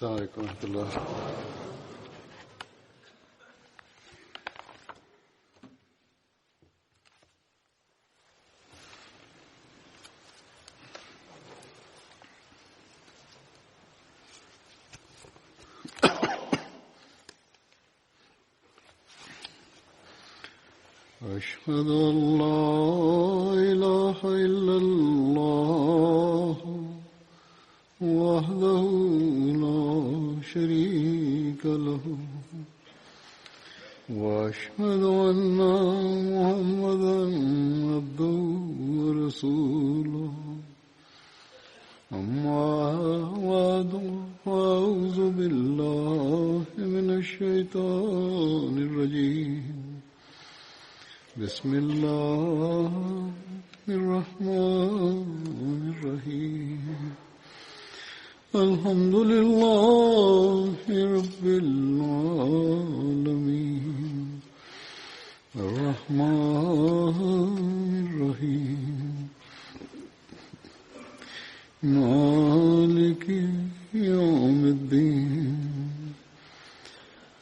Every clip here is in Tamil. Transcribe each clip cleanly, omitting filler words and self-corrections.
السلام عليكم ورحمة الله. أشهد أن لا إله إلا الله وحده لا شريك له وأشهد أن محمدا عبده ورسوله أما بعد فأعوذ بالله من الشيطان الرجيم بسم الله الرحمن الرحيم الحمد لله رب العالمين الرحمن الرحيم مالك يوم الدين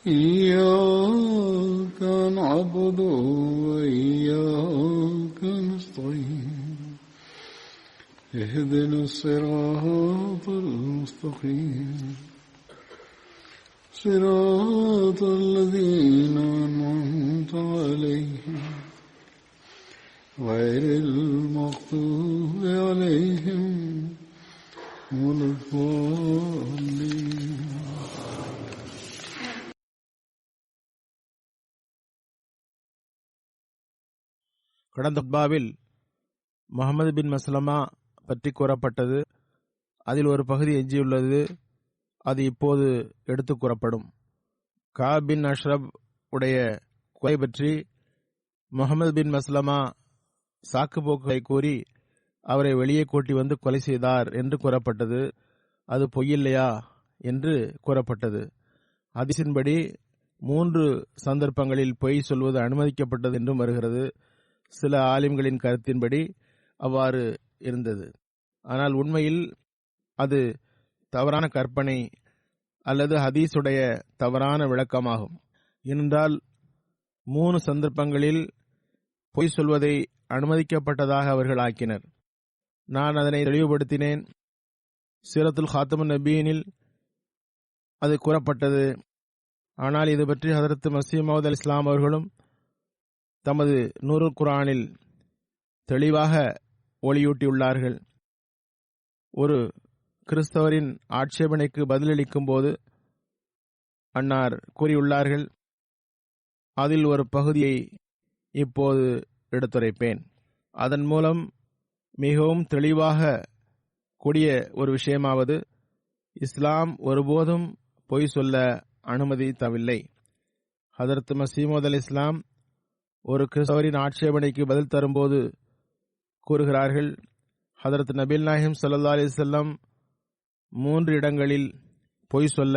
إياك نعبد وإياك نستعين اهدنا الصراط المستقيم صراط الذين أنعمت عليهم غير المغضوب عليهم ولا الضالين. கடந்த ஹுத்பாவில் முஹம்மது பின் மஸ்லமா பற்றி கூறப்பட்டது. அதில் ஒரு பகுதி எஞ்சியுள்ளது. அது இப்போது எடுத்து கூறப்படும். காப் பின் அஷ்ரப் உடைய கொலை பற்றி முஹம்மது பின் மஸ்லமா சாக்கு போக்குகளை கூறி அவரை வெளியே கூட்டி வந்து கொலை செய்தார் என்று கூறப்பட்டது. அது பொய்யில்லையா என்று கூறப்பட்டது. ஹதீஸின்படி 3 சந்தர்ப்பங்களில் பொய் சொல்வது அனுமதிக்கப்பட்டது என்றும் வருகிறது. சில ஆலிம்களின் கருத்தின்படி அவ்வாறு இருந்தது. ஆனால் உண்மையில் அது தவறான கற்பனை அல்லது ஹதீஸுடைய தவறான விளக்கமாகும். ஏனென்றால் 3 சந்தர்ப்பங்களில் பொய் சொல்வதை அனுமதிக்கப்பட்டதாக அவர்கள் ஆக்கினர். நான் அதனை தெளிவுபடுத்தினேன். சீரத்துல் ஹாத்தமுன் நபியினில் அது கூறப்பட்டது. ஆனால் இது பற்றி ஹதரத் மஸீஹ் மவ்ஊத் அலைஹிஸ்ஸலாம் அவர்களும் தமது நூருல் குர்ஆனில் தெளிவாக ஒளியூட்டியுள்ளார்கள். ஒரு கிறிஸ்தவரின் ஆட்சேபனைக்கு பதிலளிக்கும் போது அன்னார் கூறியுள்ளார்கள். அதில் ஒரு பகுதியை இப்போது எடுத்துரைப்பேன். அதன் மூலம் மிகவும் தெளிவாக கூடிய ஒரு விஷயமாவது, இஸ்லாம் ஒருபோதும் பொய் சொல்ல அனுமதித்தவில்லை. ஹதரத் மஸீஹ் மவ்ஊத் அலைஹிஸ்ஸலாம் ஒரு கிறிஸ்தவரின் ஆட்சேபனைக்கு பதில் தரும்போது கூறுகிறார்கள், ஹதரத் நபிகள் நாயகம் ஸல்லல்லாஹு அலைஹி வஸல்லம் 3 இடங்களில் பொய் சொல்ல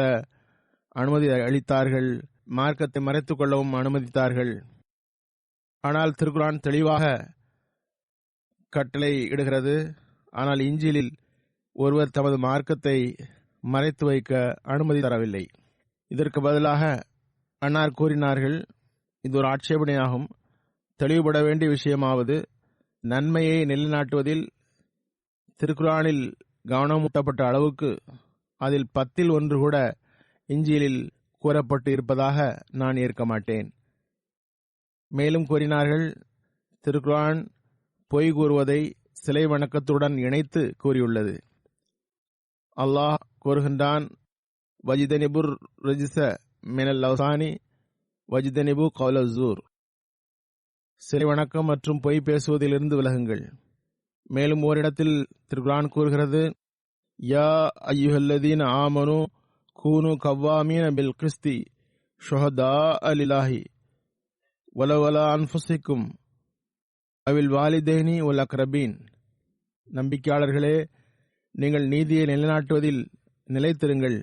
அனுமதி அளித்தார்கள், மார்க்கத்தை மறைத்துக் கொள்ளவும் அனுமதித்தார்கள். ஆனால் திருக்குர்ஆன் தெளிவாக கட்டளை இடுகிறது. ஆனால் இஞ்சிலில் ஒருவர் தமது மார்க்கத்தை மறைத்து வைக்க அனுமதி தரவில்லை. இதற்கு பதிலாக அன்னார் கூறினார்கள், இது ஒரு ஆட்சேபனையாகும். தெளிவுபட வேண்டிய விஷயமாவது, நன்மையை நிலைநாட்டுவதில் திருக்குர்ஆனில் கவனமூட்டப்பட்ட அளவுக்கு அதில் 10 1 கூட இஞ்சிலில் கூறப்பட்டு இருப்பதாக நான் ஏற்க மாட்டேன். மேலும் கூறினார்கள், திருக்குர்ஆன் பொய் கூறுவதை சிலை வணக்கத்துடன் இணைத்து கூறியுள்ளது. அல்லாஹ் கூறுகின்றான், வஜிதனிபுர் ரிஜ்ஸ மினல் அவ்சானி வஜிதனிபு கௌல ஸூர். சிலை வணக்கம் மற்றும் பொய் பேசுவதிலிருந்து விலகுங்கள். மேலும் ஓரிடத்தில் திருக்குர்ஆன் கூறுகிறது, யா அய்யுஹல்லதீன ஆமனு கூனு கவ்வாமீன பில் கிஸ்தி ஷுஹதாஅ லில்லாஹி வலவ் அலா அன்ஃபுஸிக்கும் அவில் வாலிதைனி வல் அக்ரபீன். நம்பிக்கையாளர்களே, நீங்கள் நீதியை நிலைநாட்டுவதில் நிலைத்திருங்கள்.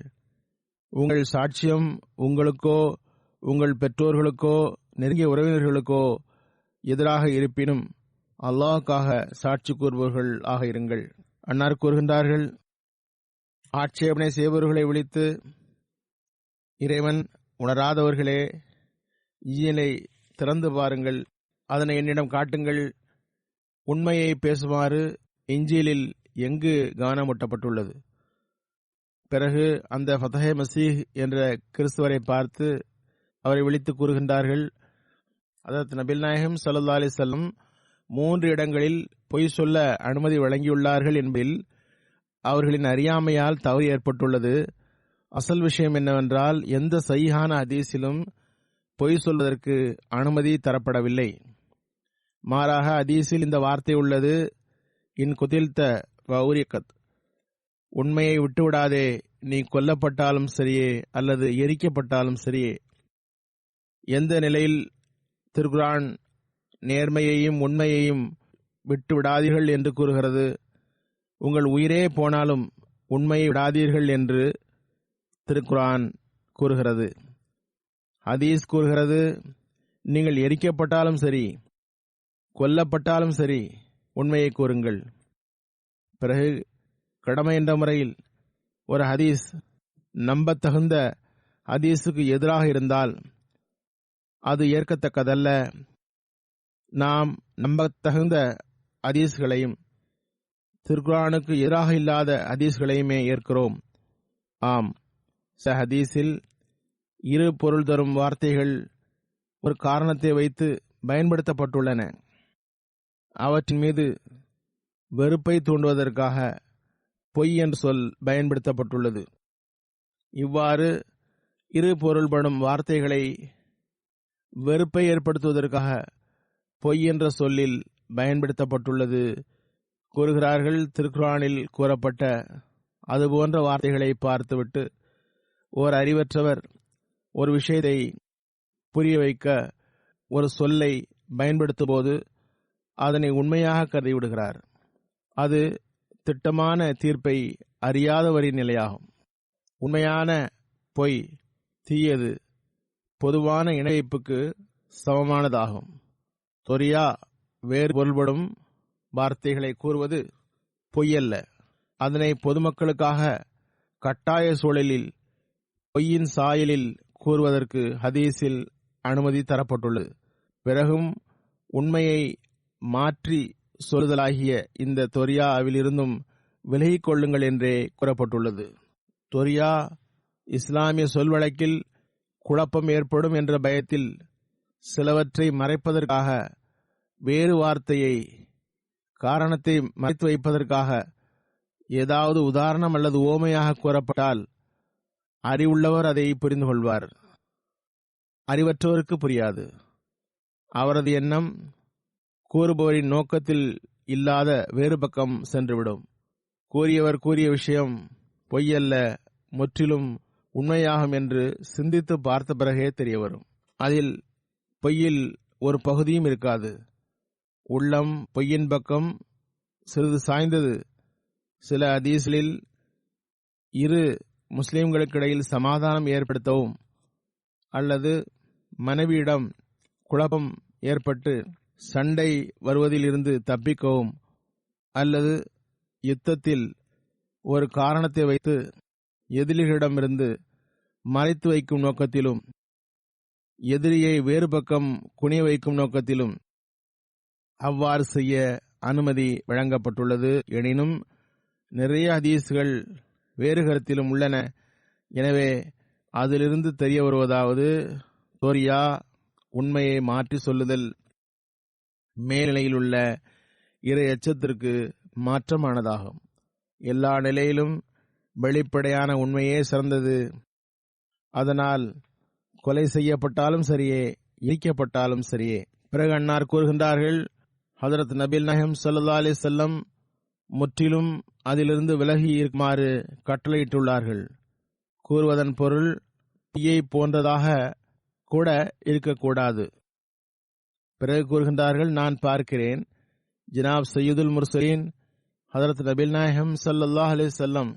உங்கள் சாட்சியம் உங்களுக்கோ உங்கள் பெற்றோர்களுக்கோ நெருங்கிய உறவினர்களுக்கோ எதிராக இருப்பினும் அல்லாஹ்வுக்காக சாட்சி கூறுபவர்கள் ஆக இருங்கள். அன்னார் கூறுகின்றார்கள், ஆட்சேபனை செய்பவர்களை விழித்து, இறைவன் உணராதவர்களே, இஞ்சிலை திறந்து பாருங்கள், அதனை என்னிடம் காட்டுங்கள், உண்மையை பேசுமாறு இஞ்சிலில் எங்கு கவனமூட்டப்பட்டுள்ளது. பிறகு அந்த ஃபதஹே மசீஹ் என்ற கிறிஸ்துவரை பார்த்து அவரை விழித்து கூறுகின்றார்கள், ஹதரத் நபில் நாயகம் ஸல்லல்லாஹு அலைஹி வஸல்லம் 3 இடங்களில் பொய் சொல்ல அனுமதி வழங்கியுள்ளார்கள் என்பதில் அவர்களின் அறியாமையால் தவறு ஏற்பட்டுள்ளது. அசல் விஷயம் என்னவென்றால், எந்த சஹீஹான ஹதீஸிலும் பொய் சொல்வதற்கு அனுமதி தரப்படவில்லை. மாறாக ஹதீஸில் இந்த வார்த்தை உள்ளது, இன் குதில்த வௌரிகத், உண்மையை விட்டுவிடாதே, நீ கொல்லப்பட்டாலும் சரியே அல்லது எரிக்கப்பட்டாலும் சரியே. எந்த நிலையில் திருக்குர்ஆன் நேர்மையையும் உண்மையையும் விட்டு விடாதீர்கள் என்று கூறுகிறது, உங்கள் உயிரே போனாலும் உண்மையை விடாதீர்கள் என்று திருக்குர்ஆன் கூறுகிறது. ஹதீஸ் கூறுகிறது, நீங்கள் எரிக்கப்பட்டாலும் சரி கொல்லப்பட்டாலும் சரி உண்மையை கூறுங்கள். பிறகு கடமை என்ற முறையில் ஒரு ஹதீஸ் நம்பத்தகுந்த ஹதீஸுக்கு எதிராக இருந்தால் அது ஏற்கத்தக்கதல்ல. நாம் நம்பத்தகுந்த ஹதீஸ்களையும் திருக்குர்ஆனுக்கு எதிராக இல்லாத ஹதீஸ்களையுமே ஏற்கிறோம். ஆம், ஹதீஸில் 2 பொருள் தரும் வார்த்தைகள் ஒரு காரணத்தை வைத்து பயன்படுத்தப்பட்டுள்ளன. அவற்றின் மீது வெறுப்பை தூண்டுவதற்காக பொய் என்ற சொல் பயன்படுத்தப்பட்டுள்ளது. இவ்வாறு 2 பொருள்படும் வார்த்தைகளை வெறுப்பை ஏற்படுத்துவதற்காக பொய் என்ற சொல்லில் பயன்படுத்தப்பட்டுள்ளது. கூறுகிறார்கள், திருக்குர்ஆனில் கூறப்பட்ட அதுபோன்ற வார்த்தைகளை பார்த்துவிட்டு ஓர் அறிவற்றவர் ஒரு விஷயத்தை புரிய வைக்க ஒரு சொல்லை பயன்படுத்தும் போது அதனை உண்மையாக கருதிவிடுகிறார். அது திட்டமான தீர்ப்பை அறியாதவரின் நிலையாகும். உண்மையான பொய் தீயது, பொதுவான இணைப்புக்கு சமமானதாகும். தொரியா வேறு பொருள்படும் வார்த்தைகளை கூறுவது பொய்யல்ல. அதனை பொதுமக்களுக்காக கட்டாய சூழலில் பொய்யின் சாயலில் கூறுவதற்கு ஹதீஸில் அனுமதி தரப்பட்டுள்ளது. பிறகும் உண்மையை மாற்றி சொல்லுதலாகிய இந்த தொரியாவிலிருந்தும் விலகிக் கொள்ளுங்கள் என்றே கூறப்பட்டுள்ளது. தொரியா இஸ்லாமிய சொல்வழக்கில் குழப்பம் ஏற்படும் என்ற பயத்தில் சிலவற்றை மறைப்பதற்காக, வேறு வார்த்தையை காரணத்தை மறைத்து வைப்பதற்காக ஏதாவது உதாரணம் அல்லது ஓமையாக கூறப்பட்டால் அறிவுள்ளவர் அதை புரிந்து கொள்வார், அறிவற்றவருக்கு புரியாது. அவரது எண்ணம் கூறுபவரின் நோக்கத்தில் இல்லாத வேறு பக்கம் சென்றுவிடும். கூறியவர் கூறிய விஷயம் பொய்யல்ல, முற்றிலும் உண்மையாகும் என்று சிந்தித்து பார்த்த பிறகே தெரியவரும். அதில் பொய்யில் ஒரு பகுதியும் இருக்காது. உள்ளம் பொய்யின் பக்கம் சிறிது சாய்ந்தது. சில ஹதீஸ்களில் 2 முஸ்லிம்களுக்கிடையில் சமாதானம் ஏற்படுத்தவும் அல்லது மனைவியிடம் குழப்பம் ஏற்பட்டு சண்டை வருவதில் இருந்து தப்பிக்கவும் அல்லது யுத்தத்தில் ஒரு காரணத்தை வைத்து எதிரிகளிடமிருந்து மறைத்து வைக்கும் நோக்கத்திலும் எதிரியை வேறு பக்கம் குனிய வைக்கும் நோக்கத்திலும் அவ்வாறு செய்ய அனுமதி வழங்கப்பட்டுள்ளது. எனினும் நிறைய ஹதீஸ்கள் வேறு கருத்திலும் உள்ளன. எனவே அதிலிருந்து தெரிய வருவதாவது, தோரியா உண்மையை மாற்றி சொல்லுதல் மேல்நிலையில் உள்ள இறை எச்சத்திற்கு மாற்றமானதாகும். எல்லா நிலையிலும் வெளிப்படையான உண்மையே சிறந்தது. அதனால் கொலை செய்யப்பட்டாலும் சரியே, எரிக்கப்பட்டாலும் சரியே. பிறகு அன்னார் கூறுகின்றார்கள், ஹதரத் நபில் நாயகம் ஸல்லல்லாஹு அலைஹி வஸல்லம் முற்றிலும் அதிலிருந்து விலகி இருக்குமாறு கட்டளையிட்டுள்ளார்கள். கூறுவதன் பொருள் தீயை போன்றதாக கூட இருக்கக்கூடாது. பிறகு கூறுகின்றார்கள், நான் பார்க்கிறேன் ஜனாப் சையதுல் முர்சலீன் ஹதரத் நபில் நாயகம் ஸல்லல்லாஹு அலைஹி வஸல்லம்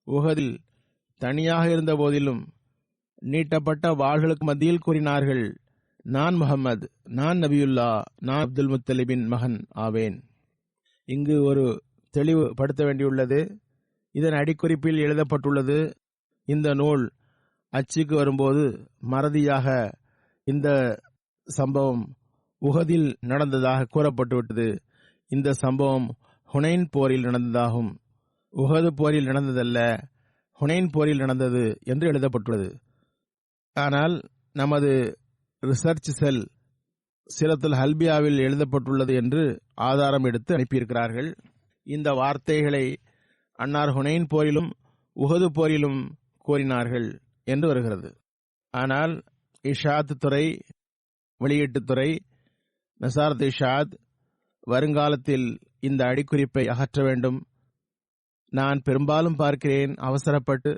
உஹதில் தனியாக இருந்த போதிலும் நீட்டப்பட்ட வாள்களுக்கு மத்தியில் கூறினார்கள், நான் முஹம்மது, நான் நபியுல்லா, நான் அப்துல் முத்தலிபின் மகன் ஆவேன். இங்கு ஒரு தெளிவுபடுத்த வேண்டியுள்ளது. இதன் அடிக்குறிப்பில் எழுதப்பட்டுள்ளது, இந்த நூல் அச்சுக்கு வரும்போது மறதியாக இந்த சம்பவம் உஹதில் நடந்ததாக கூறப்பட்டுவிட்டது. இந்த சம்பவம் ஹுனைன் போரில் நடந்ததாகும். உஹது போரில் நடந்ததல்ல, ஹுனைன் போரில் நடந்தது என்று எழுதப்பட்டுள்ளது. ஆனால் நமது ரிசர்ச் செல் சிரத்துல் ஹல்பியாவில் எழுதப்பட்டுள்ளது என்று ஆதாரம் எடுத்து அனுப்பியிருக்கிறார்கள். இந்த வார்த்தைகளை அன்னார் ஹுனைன் போரிலும் உஹது போரிலும் கூறினார்கள் என்று வருகிறது. ஆனால் இஷாத் துறை, வெளியீட்டுத்துறை, நசாரத் இஷாத் வருங்காலத்தில் இந்த அடிக்குறிப்பை அகற்ற வேண்டும். நான் பெரும்பாலும் பார்க்கிறேன், அவசரப்பட்டு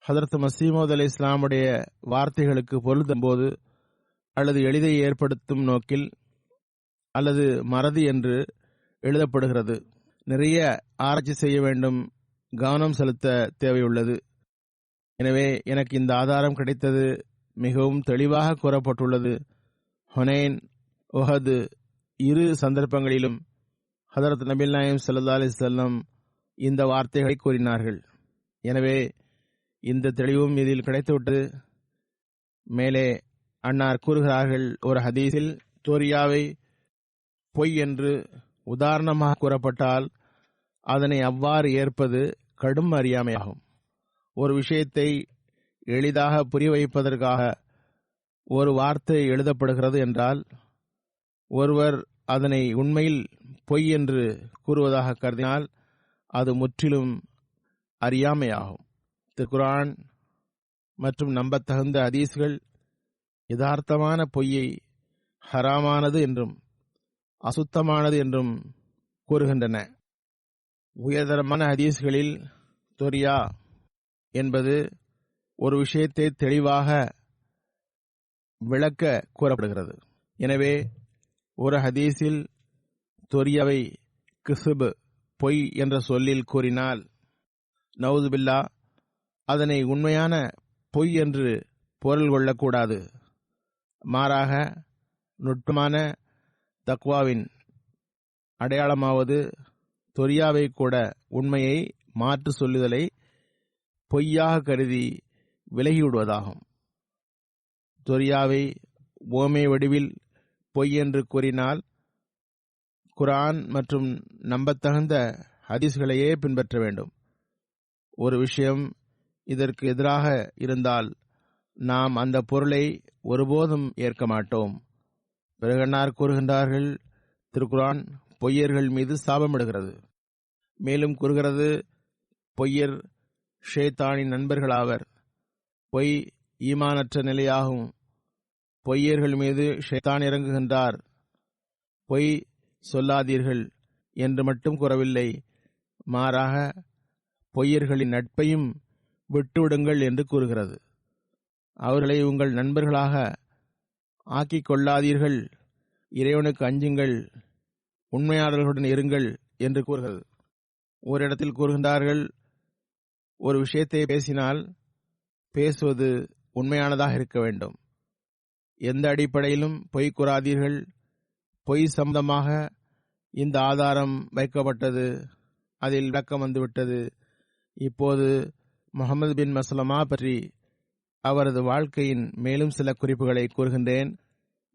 ஹதரத் மசீமோத் அலை இஸ்லாமுடைய வார்த்தைகளுக்கு பொருந்தும் போது அல்லது எளிதை ஏற்படுத்தும் நோக்கில் அல்லது மறதி என்று எழுதப்படுகிறது. நிறைய ஆராய்ச்சி செய்ய வேண்டும், கவனம் செலுத்த தேவையுள்ளது. எனவே எனக்கு இந்த ஆதாரம் கிடைத்தது. மிகவும் தெளிவாக கூறப்பட்டுள்ளது. ஹுனைன், உஹது இரு சந்தர்ப்பங்களிலும் ஹதரத் நபிகள் நாயகம் ஸல்லல்லாஹு அலைஹி வஸல்லம் இந்த வார்த்தைகளை கூறினார்கள். எனவே இந்த தெளிவும் இதில் கிடைத்துவிட்டது. மேலே அன்னார் கூறுகிறார்கள், ஒரு ஹதீஸில் தோரியாவை பொய் என்று உதாரணமாக கூறப்பட்டால் அதனை அவ்வாறு ஏற்பது கடும் அறியாமையாகும். ஒரு விஷயத்தை எளிதாக புரிய வைப்பதற்காக ஒரு வார்த்தை எழுதப்படுகிறது என்றால் ஒருவர் அதனை உண்மையில் பொய் என்று கூறுவதாக கருதினால் அது முற்றிலும் அறியாமையாகும். திருக்குர்ஆன் மற்றும் நம்பத்தகுந்த ஹதீஸ்கள் யதார்த்தமான பொய்யை ஹராமானது என்றும் அசுத்தமானது என்றும் கூறுகின்றன. உயர்தரமான ஹதீஸ்களில் தொரியா என்பது ஒரு விஷயத்தை தெளிவாக விளக்க கூறப்படுகிறது. எனவே ஒரு ஹதீஸில் தொரியாவை கிஸ்ப், பொய் என்ற சொல்லில் கூறினால் நவுது பில்லா அதனை உண்மையான பொய் என்று பொருள் கொள்ளக்கூடாது. மாறாக நுட்பமான தக்வாவின் அடையாளமாவது தொரியாவை கூட உண்மையை மாற்று சொல்லுதலை பொய்யாக கருதி விலகிவிடுவதாகும். தொரியாவை ஓமை வடிவில் பொய் என்று கூறினால் குர்ஆன் மற்றும் நம்பத்தகுந்த ஹதீஸ்களையே பின்பற்ற வேண்டும். ஒரு விஷயம் இதற்கு எதிராக இருந்தால் நாம் அந்த பொருளை ஒருபோதும் ஏற்க மாட்டோம். பிறகன்னார் கூறுகின்றார்கள், திருக்குர்ஆன் பொய்யர்கள் மீது சாபமிடுகிறது. மேலும் கூறுகிறது, பொய்யர் ஷைத்தானின் நண்பர்களாவர். பொய் ஈமானற்ற நிலையாகும். பொய்யர்கள் மீது ஷைத்தான் இறங்குகின்றார். பொய் சொல்லாதீர்கள் என்று மட்டும் கூறவில்லை, மாறாக பொய்யர்களின் நட்பையும் விட்டுவிடுங்கள் என்று கூறுகிறது. அவர்களை உங்கள் நண்பர்களாக ஆக்கிக் கொள்ளாதீர்கள், இறைவனுக்கு அஞ்சுங்கள், உண்மையாளர்களுடன் இருங்கள் என்று கூறுகிறது. ஓரிடத்தில் கூறுகின்றார்கள், ஒரு விஷயத்தை பேசினால் பேசுவது உண்மையானதாக இருக்க வேண்டும். எந்த அடிப்படையிலும் பொய் கூறாதீர்கள். பொய் சம்பந்தமாக இந்த ஆதாரம் வைக்கப்பட்டது, அதில் விளக்கம் வந்துவிட்டது. இப்போது முஹம்மது பின் மஸ்லமா பற்றி அவரது வாழ்க்கையின் மேலும் சில குறிப்புகளை கூறுகின்றேன்.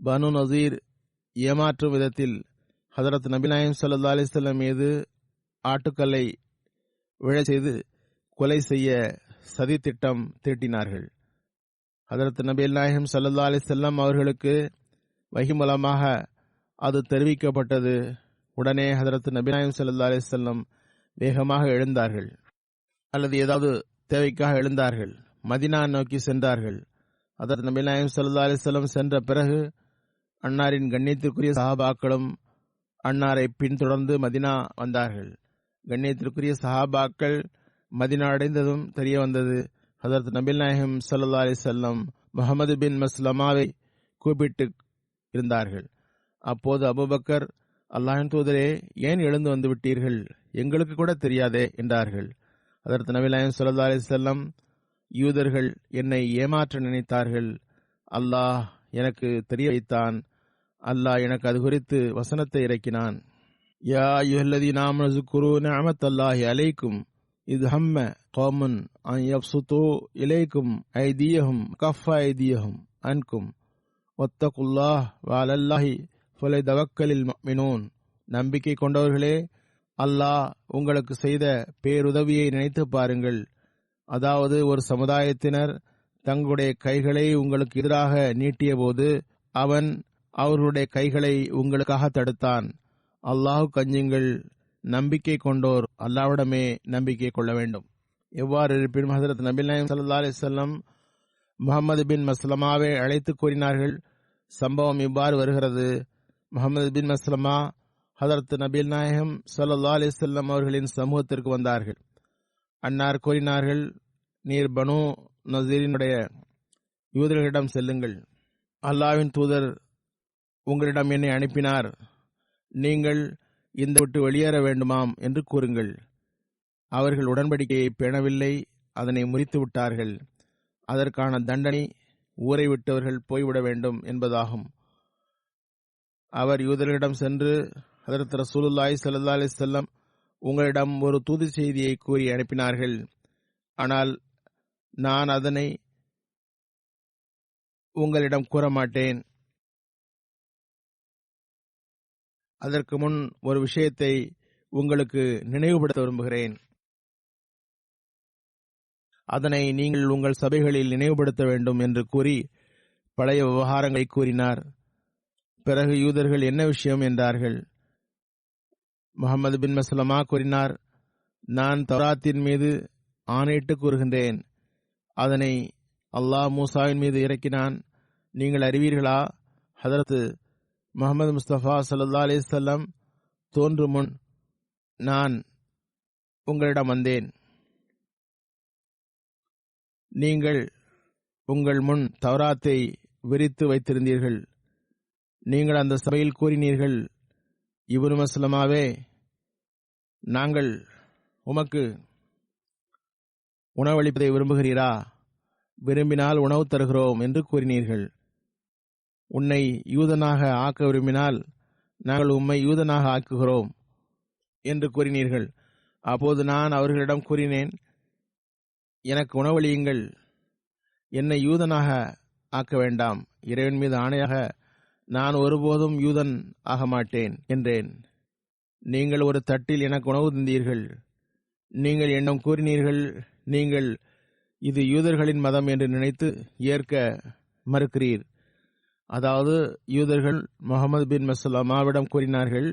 பனு நசீர் ஏமாற்றும் விதத்தில் ஹதரத் நபிகள் நாயகம் ஸல்லல்லாஹு அலைஹி வஸல்லம் மீது ஆட்டுக்கல்லை விழச் செய்து கொலை செய்ய சதி திட்டம் தீட்டினார்கள். ஹதரத் நபிகள் நாயகம் ஸல்லல்லாஹு அலைஹி வஸல்லம் அவர்களுக்கு வஹி மூலமாக அது தெரிவிக்கப்பட்டது. உடனே ஹதரத் நபிகள் நாயகம் ஸல்லல்லாஹு அலைஹி வஸல்லம் வேகமாக எழுந்தார்கள், அல்லது ஏதாவது தேவைக்காக எழுந்தார்கள். மதினா நோக்கி சென்றார்கள். ஹதரத் நபிகள் நாயகம் ஸல்லல்லாஹு அலைஹி வஸல்லம் சென்ற பிறகு அன்னாரின் கண்ணியத்திற்குரிய சஹாபாக்களும் அன்னாரை பின்தொடர்ந்து மதினா வந்தார்கள். கண்ணியத்திற்குரிய சஹாபாக்கள் மதினா அடைந்ததும் தெரிய வந்தது, ஹதரத் நபிகள் நாயகம் ஸல்லல்லாஹு அலைஹி வஸல்லம் முஹம்மது பின் மஸ்லமாவை கூப்பிட்டு இருந்தார்கள். அப்போது அபூபக்கர், அல்லாஹ்வின் தூதரே, ஏன் எழுந்து வந்து விட்டீர்கள்? எங்களுக்கு கூட தெரியாதே என்றார்கள். ஹதரத் நபிகள் நாயகம் ஸல்லல்லாஹு அலைஹி வஸல்லம், யூதர்கள் என்னை ஏமாற்ற நினைத்தார்கள், அல்லாஹ் எனக்கு தெரிய வைத்தான். அல்லாஹ் எனக்கு அது குறித்து வசனத்தை இறக்கினான். யா அய்யுஹல்லதீன ஆமனு ஸுக்குரு நிஅமத்தல்லாஹி அலைக்கும் இது ஹம்ம கௌமுன் அன் யப்சுது இலைக்கும் ஐதியஹும் கஃப ஐதியஹும் அன்கும் வத்தகுல்லாஹ் வஅலல்லாஹி ஃபலைதவக்கலில் முஃமினூன். நம்பிக்கை கொண்டவர்களே, அல்லாஹ் உங்களுக்கு செய்த பேருதவியை நினைத்து பாருங்கள். அதாவது, ஒரு சமுதாயத்தினர் தங்களுடைய கைகளை உங்களுக்கு எதிராக நீட்டிய போது அவன் அவர்களுடைய கைகளை உங்களுக்காக தடுத்தான். அல்லாஹ் கஞ்சுங்கள், நம்பிக்கை கொண்டோர் அல்லாஹ்விடமே நம்பிக்கை கொள்ள வேண்டும். எவ்வாறு இருப்பினும் ஹஜ்ரத் நபி நாயகம் ஸல்லல்லாஹு அலைஹி வஸல்லம் முஹம்மது பின் மஸ்லமாவை அழைத்து கூறினார்கள். சம்பவம் இவ்வாறு வருகிறது. முஹம்மது பின் மஸ்லமா ஹஜ்ரத் நபி நாயகம் ஸல்லல்லாஹு அலைஹி வஸல்லம் அவர்களின் சமூகத்திற்கு வந்தார்கள். அன்னார் கூறினார்கள், நீர் பனு நஸீரினுடைய யூதர்களிடம் செல்லுங்கள். அல்லாஹ்வின் தூதர் உங்களிடம் என்னை அனுப்பினார். நீங்கள் இந்த விட்டு வெளியேற வேண்டுமாம் என்று கூறுங்கள். அவர்கள் உடன்படிக்கையை பேணவில்லை, அதனை முறித்து விட்டார்கள். அதற்கான தண்டனை ஊரை விட்டவர்கள் போய்விட வேண்டும் என்பதாகும். அவர் யூதர்களிடம் சென்று, ஹஜ்ரத் ரசூலுல்லாஹி ஸல்லல்லாஹு அலைஹி வஸல்லம் உங்களிடம் ஒரு தூது செய்தியை கூறி அனுப்பினார்கள். ஆனால் நான் அதனை உங்களிடம் கூற மாட்டேன். அதற்கு முன் ஒரு விஷயத்தை உங்களுக்கு நினைவுபடுத்த விரும்புகிறேன். அதனை நீங்கள் உங்கள் சபைகளில் நினைவுபடுத்த வேண்டும் என்று கூறி பழைய விவகாரங்களை கூறினார். பிறகு யூதர்கள் என்ன விஷயம் என்றார்கள். முஹம்மது பின் மஸ்லமா கூறினார், நான் தௌராத்தின் மீது ஆணையிட்டு கூறுகின்றேன். அதனை அல்லாஹ் மூசாவின் மீது இறக்கினான். நீங்கள் அறிவீர்களா? ஹதரத் முஹம்மது முஸ்தபா ஸல்லல்லாஹு அலைஹி வஸல்லம் தோன்றும் முன் நான் உங்களிடம் வந்தேன். நீங்கள் உங்கள் முன் தௌராத்தை விரித்து வைத்திருந்தீர்கள். நீங்கள் அந்த சபையில் கூறினீர்கள், இப்னு மஸ்லமாவே, நாங்கள் உமக்கு உணவளிப்பதை விரும்புகிறீரா? விரும்பினால் உணவு தருகிறோம் என்று கூறினீர்கள். உன்னை யூதனாக ஆக்க விரும்பினால் நாங்கள் உம்மை யூதனாக ஆக்குகிறோம் என்று கூறினீர்கள். அப்போது நான் அவர்களிடம் கூறினேன், எனக்கு உணவளியுங்கள், என்னை யூதனாக ஆக்க வேண்டாம். இறைவன் மீது ஆணையாக நான் ஒருபோதும் யூதன் ஆக மாட்டேன் என்றேன். நீங்கள் ஒரு தட்டில் எனக்கு உணவு தந்தீர்கள். நீங்கள் என்னிடம் கூறினீர்கள், நீங்கள் இது யூதர்களின் மதம் என்று நினைத்து ஏற்க மறுக்கிறீர். அதாவது, யூதர்கள் முஹம்மது பின் மஸ்லமாவிடம் கூறினார்கள்,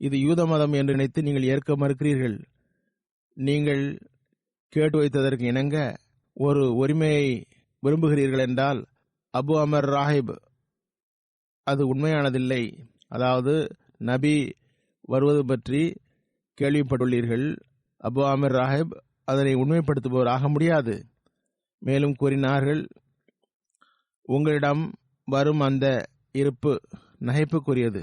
இது யூத மதம் என்று நினைத்து நீங்கள் ஏற்க மறுக்கிறீர்கள். நீங்கள் கேட்டு வைத்ததற்கு இணங்க ஒரு உரிமையை விரும்புகிறீர்கள் என்றால், அபு அமர் ராஹிப் அது உண்மையானதில்லை. அதாவது, நபி வருவது பற்றி கேள்விப்பட்டுள்ளீர்கள். அபு அமர் ராஹிப் அதனை உண்மைப்படுத்துபவர் ஆக முடியாது. மேலும் கூறினார்கள், உங்களிடம் வரும் அந்த இருப்பு நகைப்புக்குரியது.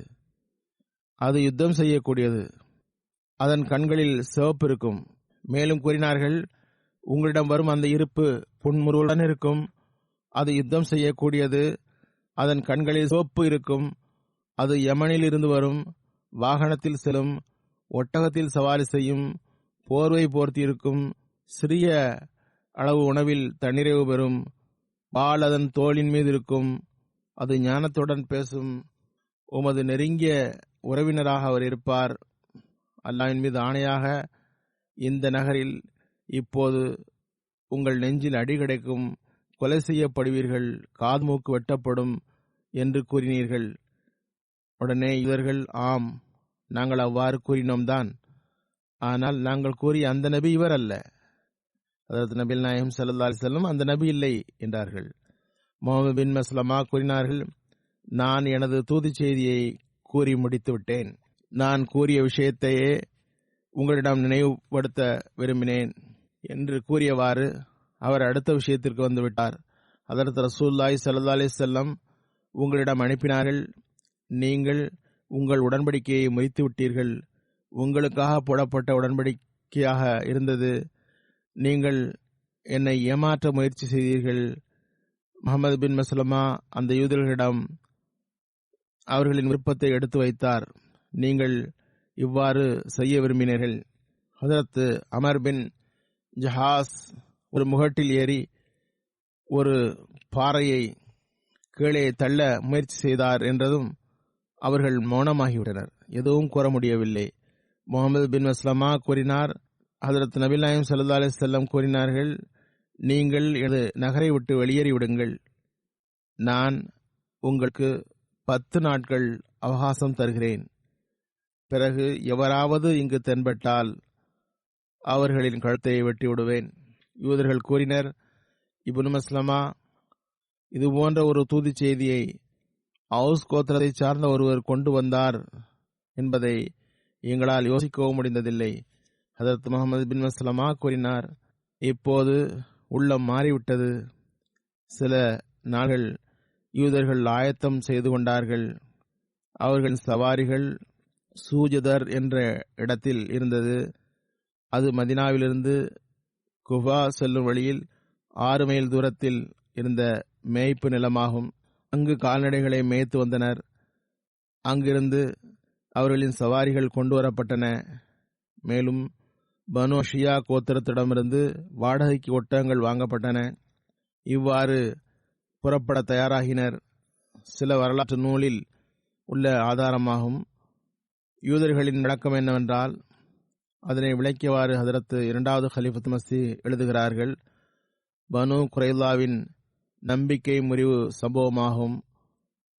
அது யுத்தம் செய்யக்கூடியது. அதன் கண்களில் சிவப்பு இருக்கும். மேலும் கூறினார்கள், உங்களிடம் வரும் அந்த இருப்பு புன்முறுவலுடன் இருக்கும். அது யுத்தம் செய்யக்கூடியது. அதன் கண்களில் சிவப்பு இருக்கும். அது யமனில் இருந்து வரும். வாகனத்தில் செல்லும். ஒட்டகத்தில் சவாரி செய்யும். போர்வை போர்த்தியிருக்கும். சிறிய அளவு உணவில் தன்னிறைவு பெறும். வாள் அதன் தோளின் மீது இருக்கும். அது ஞானத்துடன் பேசும். உமது நெருங்கிய உறவினராக அவர் இருப்பார். அல்லாஹ்வின் மீது ஆணையாக, இந்த நகரில் இப்போது உங்கள் நெஞ்சில் அடி கிடைக்கும், கொலை செய்யப்படுவீர்கள், காது மூக்கு வெட்டப்படும் என்று கூறினீர்கள். உடனே இவர்கள், ஆம், நாங்கள் அவ்வாறு கூறினோம்தான். ஆனால் நாங்கள் கூறிய அந்த நபி இவர் அல்ல. ஹஜ்ரத் நபி நாயகம் ஸல்லல்லாஹு அலைஹி வஸல்லம் அந்த நபி இல்லை என்றார்கள். முஹம்மது பின் மஸ்லமா கூறினார்கள், நான் எனது தூது செய்தியை கூறி முடித்து விட்டேன். நான் கூறிய விஷயத்தையே உங்களிடம் நினைவுபடுத்த விரும்பினேன் என்று கூறியவாறு அவர் அடுத்த விஷயத்திற்கு வந்துவிட்டார். ஹஜ்ரத் ரசூலுல்லாஹி ஸல்லல்லாஹு அலைஹி வஸல்லம் உங்களிடம் அனுப்பினார்கள். நீங்கள் உங்கள் உடன்படிக்கையை முறித்து விட்டீர்கள். உங்களுக்காக போடப்பட்ட உடன்படிக்கையாக இருந்தது. நீங்கள் என்னை ஏமாற்ற முயற்சி செய்தீர்கள். முஹம்மது பின் மஸ்லமா அந்த யூதர்களிடம் அவர்களின் விருப்பத்தை எடுத்து வைத்தார். நீங்கள் இவ்வாறு செய்ய விரும்பினீர்கள். ஹஜ்ரத் அமர் பின் ஜஹாஸ் ஒரு முகட்டில் ஏறி ஒரு பாறையை கீழே தள்ள முயற்சி செய்தார் என்றதும் அவர்கள் மௌனமாகிவிட்டனர். எதுவும் கூற முடியவில்லை. முகமது பின் மஸ்லமா கூறினார், ஹஜ்ரத் நபி நாயகம் ஸல்லல்லாஹு அலைஹி வஸல்லம் கூறினார்கள், நீங்கள் எனது நகரை விட்டு வெளியேறிவிடுங்கள். நான் உங்களுக்கு 10 நாட்கள் அவகாசம் தருகிறேன். பிறகு எவராவது இங்கு தென்பட்டால் அவர்களின் கழுத்தை வெட்டி விடுவேன். யூதர்கள் கூறினர், இப்னு மஸ்லமா இதுபோன்ற ஒரு தூது செய்தியை அவுஸ் கோத்திரத்தை சார்ந்த ஒருவர் கொண்டு வந்தார் என்பதை எங்களால் யோசிக்கவும் முடிந்ததில்லை. ஹஜ்ரத் முகமது பின் மஸ்லமா கூறினார், இப்போது உள்ளம் மாறிவிட்டது. சில நாள்கள் யூதர்கள் ஆயத்தம் செய்து கொண்டார்கள். அவர்களின் சவாரிகள் சூஜதர் என்ற இடத்தில் இருந்தது. அது மதினாவிலிருந்து குஃபா செல்லும் வழியில் 6 மைல் தூரத்தில் இருந்த மேய்ப்பு நிலமாகும். அங்கு கால்நடைகளை மேய்த்து வந்தனர். அங்கிருந்து அவர்களின் சவாரிகள் கொண்டு வரப்பட்டன. மேலும் பனு ஷியா கோத்திரத்திடமிருந்து வாடகைக்கு ஒட்டகங்கள் வாங்கப்பட்டன. இவ்வாறு புறப்பட தயாராகினர். சில வரலாற்று நூலில் உள்ள ஆதாரமாகும். யூதர்களின் விளக்கம் என்னவென்றால், அதனை விளக்கியவாறு ஹஜ்ரத் 2வது கலீஃபத்துல் மஸீஹ் எழுதுகிறார்கள், பனு குரைலாவின் நம்பிக்கை முறிவு சம்பவமாகும்.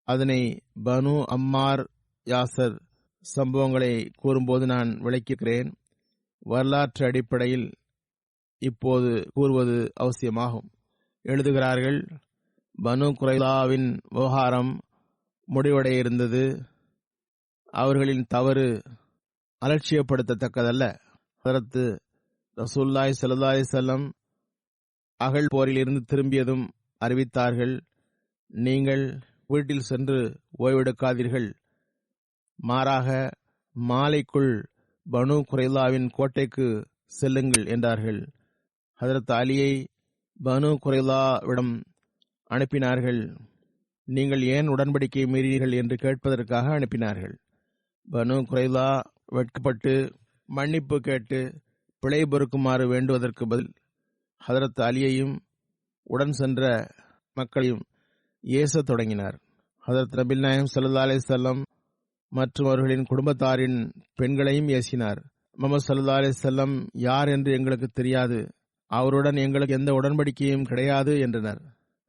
அதனை பனு அம்மார் யாசர் சம்பவங்களை கூறும்போது நான் விளக்கிறேன். வரலாற்று அடிப்படையில் இப்போது கூறுவது அவசியமாகும். எழுதுகிறார்கள், பனு குரைலாவின் விவகாரம் முடிவடைய இருந்தது. அவர்களின் தவறு அலட்சியப்படுத்தத்தக்கதல்ல. ஹஜ்ரத் ரசூலுல்லாஹி ஸல்லல்லாஹு அலைஹி வஸல்லம் அகழ் போரில் இருந்து திரும்பியதும் அறிவித்தார்கள், நீங்கள் வீட்டில் சென்று ஓய்வெடுக்காதீர்கள், மாறாக மாலைக்குள் பனு குரைலாவின் கோட்டைக்கு செல்லுங்கள் என்றார்கள். ஹஜ்ரத் அலியை பனு குரைலாவிடம் அனுப்பினார்கள். நீங்கள் ஏன் உடன்படிக்கை மீறினீர்கள் என்று கேட்பதற்காக அனுப்பினார்கள். பனு குரைலா வெட்கப்பட்டு மன்னிப்பு கேட்டு பிழை பொறுக்குமாறு வேண்டுவதற்கு பதில் ஹஜ்ரத் அலியையும் உடன் சென்ற மக்களையும் ஏசத் தொடங்கினார். ஹஜ்ரத் நபி நாயகம் ஸல்லல்லாஹு அலைஹி வஸல்லம் மற்றும் அவர்களின் குடும்பத்தாரின் பெண்களையும் ஏசினார். முஹம்மது ஸல்லல்லாஹு அலைஹி வஸல்லம் யார் என்று எங்களுக்கு தெரியாது, அவருடன் எங்களுக்கு எந்த உடன்படிக்கையும் கிடையாது என்றனர்.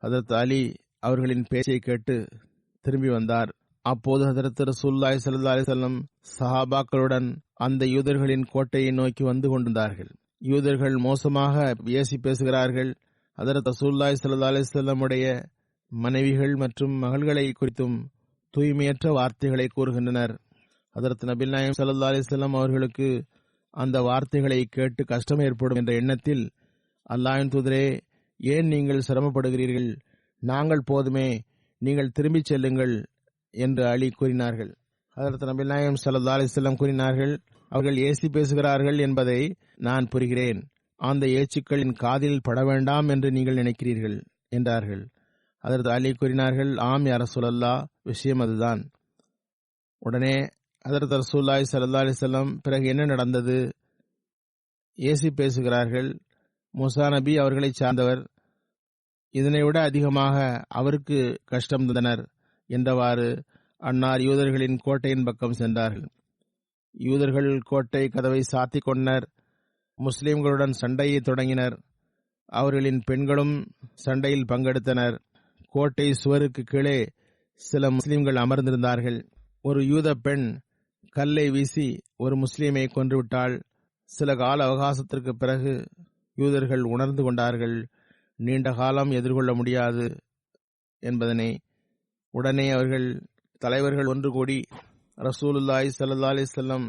ஹஜ்ரத் அலி அவர்களின் பேச்சை கேட்டு திரும்பி வந்தார். அப்போது ஹஜ்ரத் ரசூலுல்லாஹி ஸல்லல்லாஹு அலைஹி வஸல்லம் சஹாபாக்களுடன் அந்த யூதர்களின் கோட்டையை நோக்கி வந்து கொண்டிருந்தார்கள். யூதர்கள் மோசமாக ஏசி பேசுகிறார்கள். ஹஜ்ரத் ரசூலுல்லாஹி ஸல்லல்லாஹு அலைஹி வஸல்லம் உடைய மனைவிகள் மற்றும் மகள்களை குறித்தும் தூய்மையற்ற வார்த்தைகளை கூறுகின்றனர். ஹஜ்ரத் நபி நாயகம் ஸல்லல்லாஹு அலைஹி வஸல்லம் அவர்களுக்கு அந்த வார்த்தைகளை கேட்டு கஷ்டம் ஏற்படும் என்ற எண்ணத்தில், அல்லாஹ்வின் தூதரே, ஏன் நீங்கள் சிரமப்படுகிறீர்கள்? நாங்கள் போதுமே, நீங்கள் திரும்பிச் செல்லுங்கள் என்று அலி கூறினார்கள். ஹஜ்ரத் நபி நாயகம் ஸல்லல்லாஹு அலைஹி வஸல்லம் கூறினார்கள், அவர்கள் ஏசி பேசுகிறார்கள் என்பதை நான் புரிகிறேன். அந்த ஏச்சுக்களின் காதில் பட வேண்டாம் என்று நீங்கள் நினைக்கிறீர்கள் என்றார்கள். ஹஜ்ரத் அலி கூறினார்கள், ஆம் யா ரசூலல்லாஹ், விஷயம் அதுதான். உடனே ஹஜ்ரத் ரசூலுல்லாஹி ஸல்லல்லாஹு அலைஹி வஸல்லம், பிறகு என்ன நடந்தது? ஏசி பேசுகிறார்கள். மூசா நபி அவர்களை சார்ந்தவர், இதனை விட அதிகமாக அவருக்கு கஷ்டம் தந்தனர் என்றவாறு அன்னார் யூதர்களின் கோட்டையின் பக்கம் சென்றார்கள். யூதர்கள் கோட்டை கதவை சாத்திக் கொண்டனர். முஸ்லிம்களுடன் சண்டையை தொடங்கினர். அவர்களின் பெண்களும் சண்டையில் பங்கெடுத்தனர். கோட்டை சுவருக்கு கீழே சில முஸ்லிம்கள் அமர்ந்திருந்தார்கள். ஒரு யூத பெண் கல்லை வீசி ஒரு முஸ்லிமை கொன்றுவிட்டாள். சில கால அவகாசத்திற்கு பிறகு யூதர்கள் உணர்ந்து கொண்டார்கள், நீண்ட காலம் எதிர்கொள்ள முடியாது என்பதனை. உடனே அவர்கள் தலைவர்கள் ஒன்று கூடி ரசூலுல்லாஹி ஸல்லல்லாஹு அலைஹி வஸல்லம்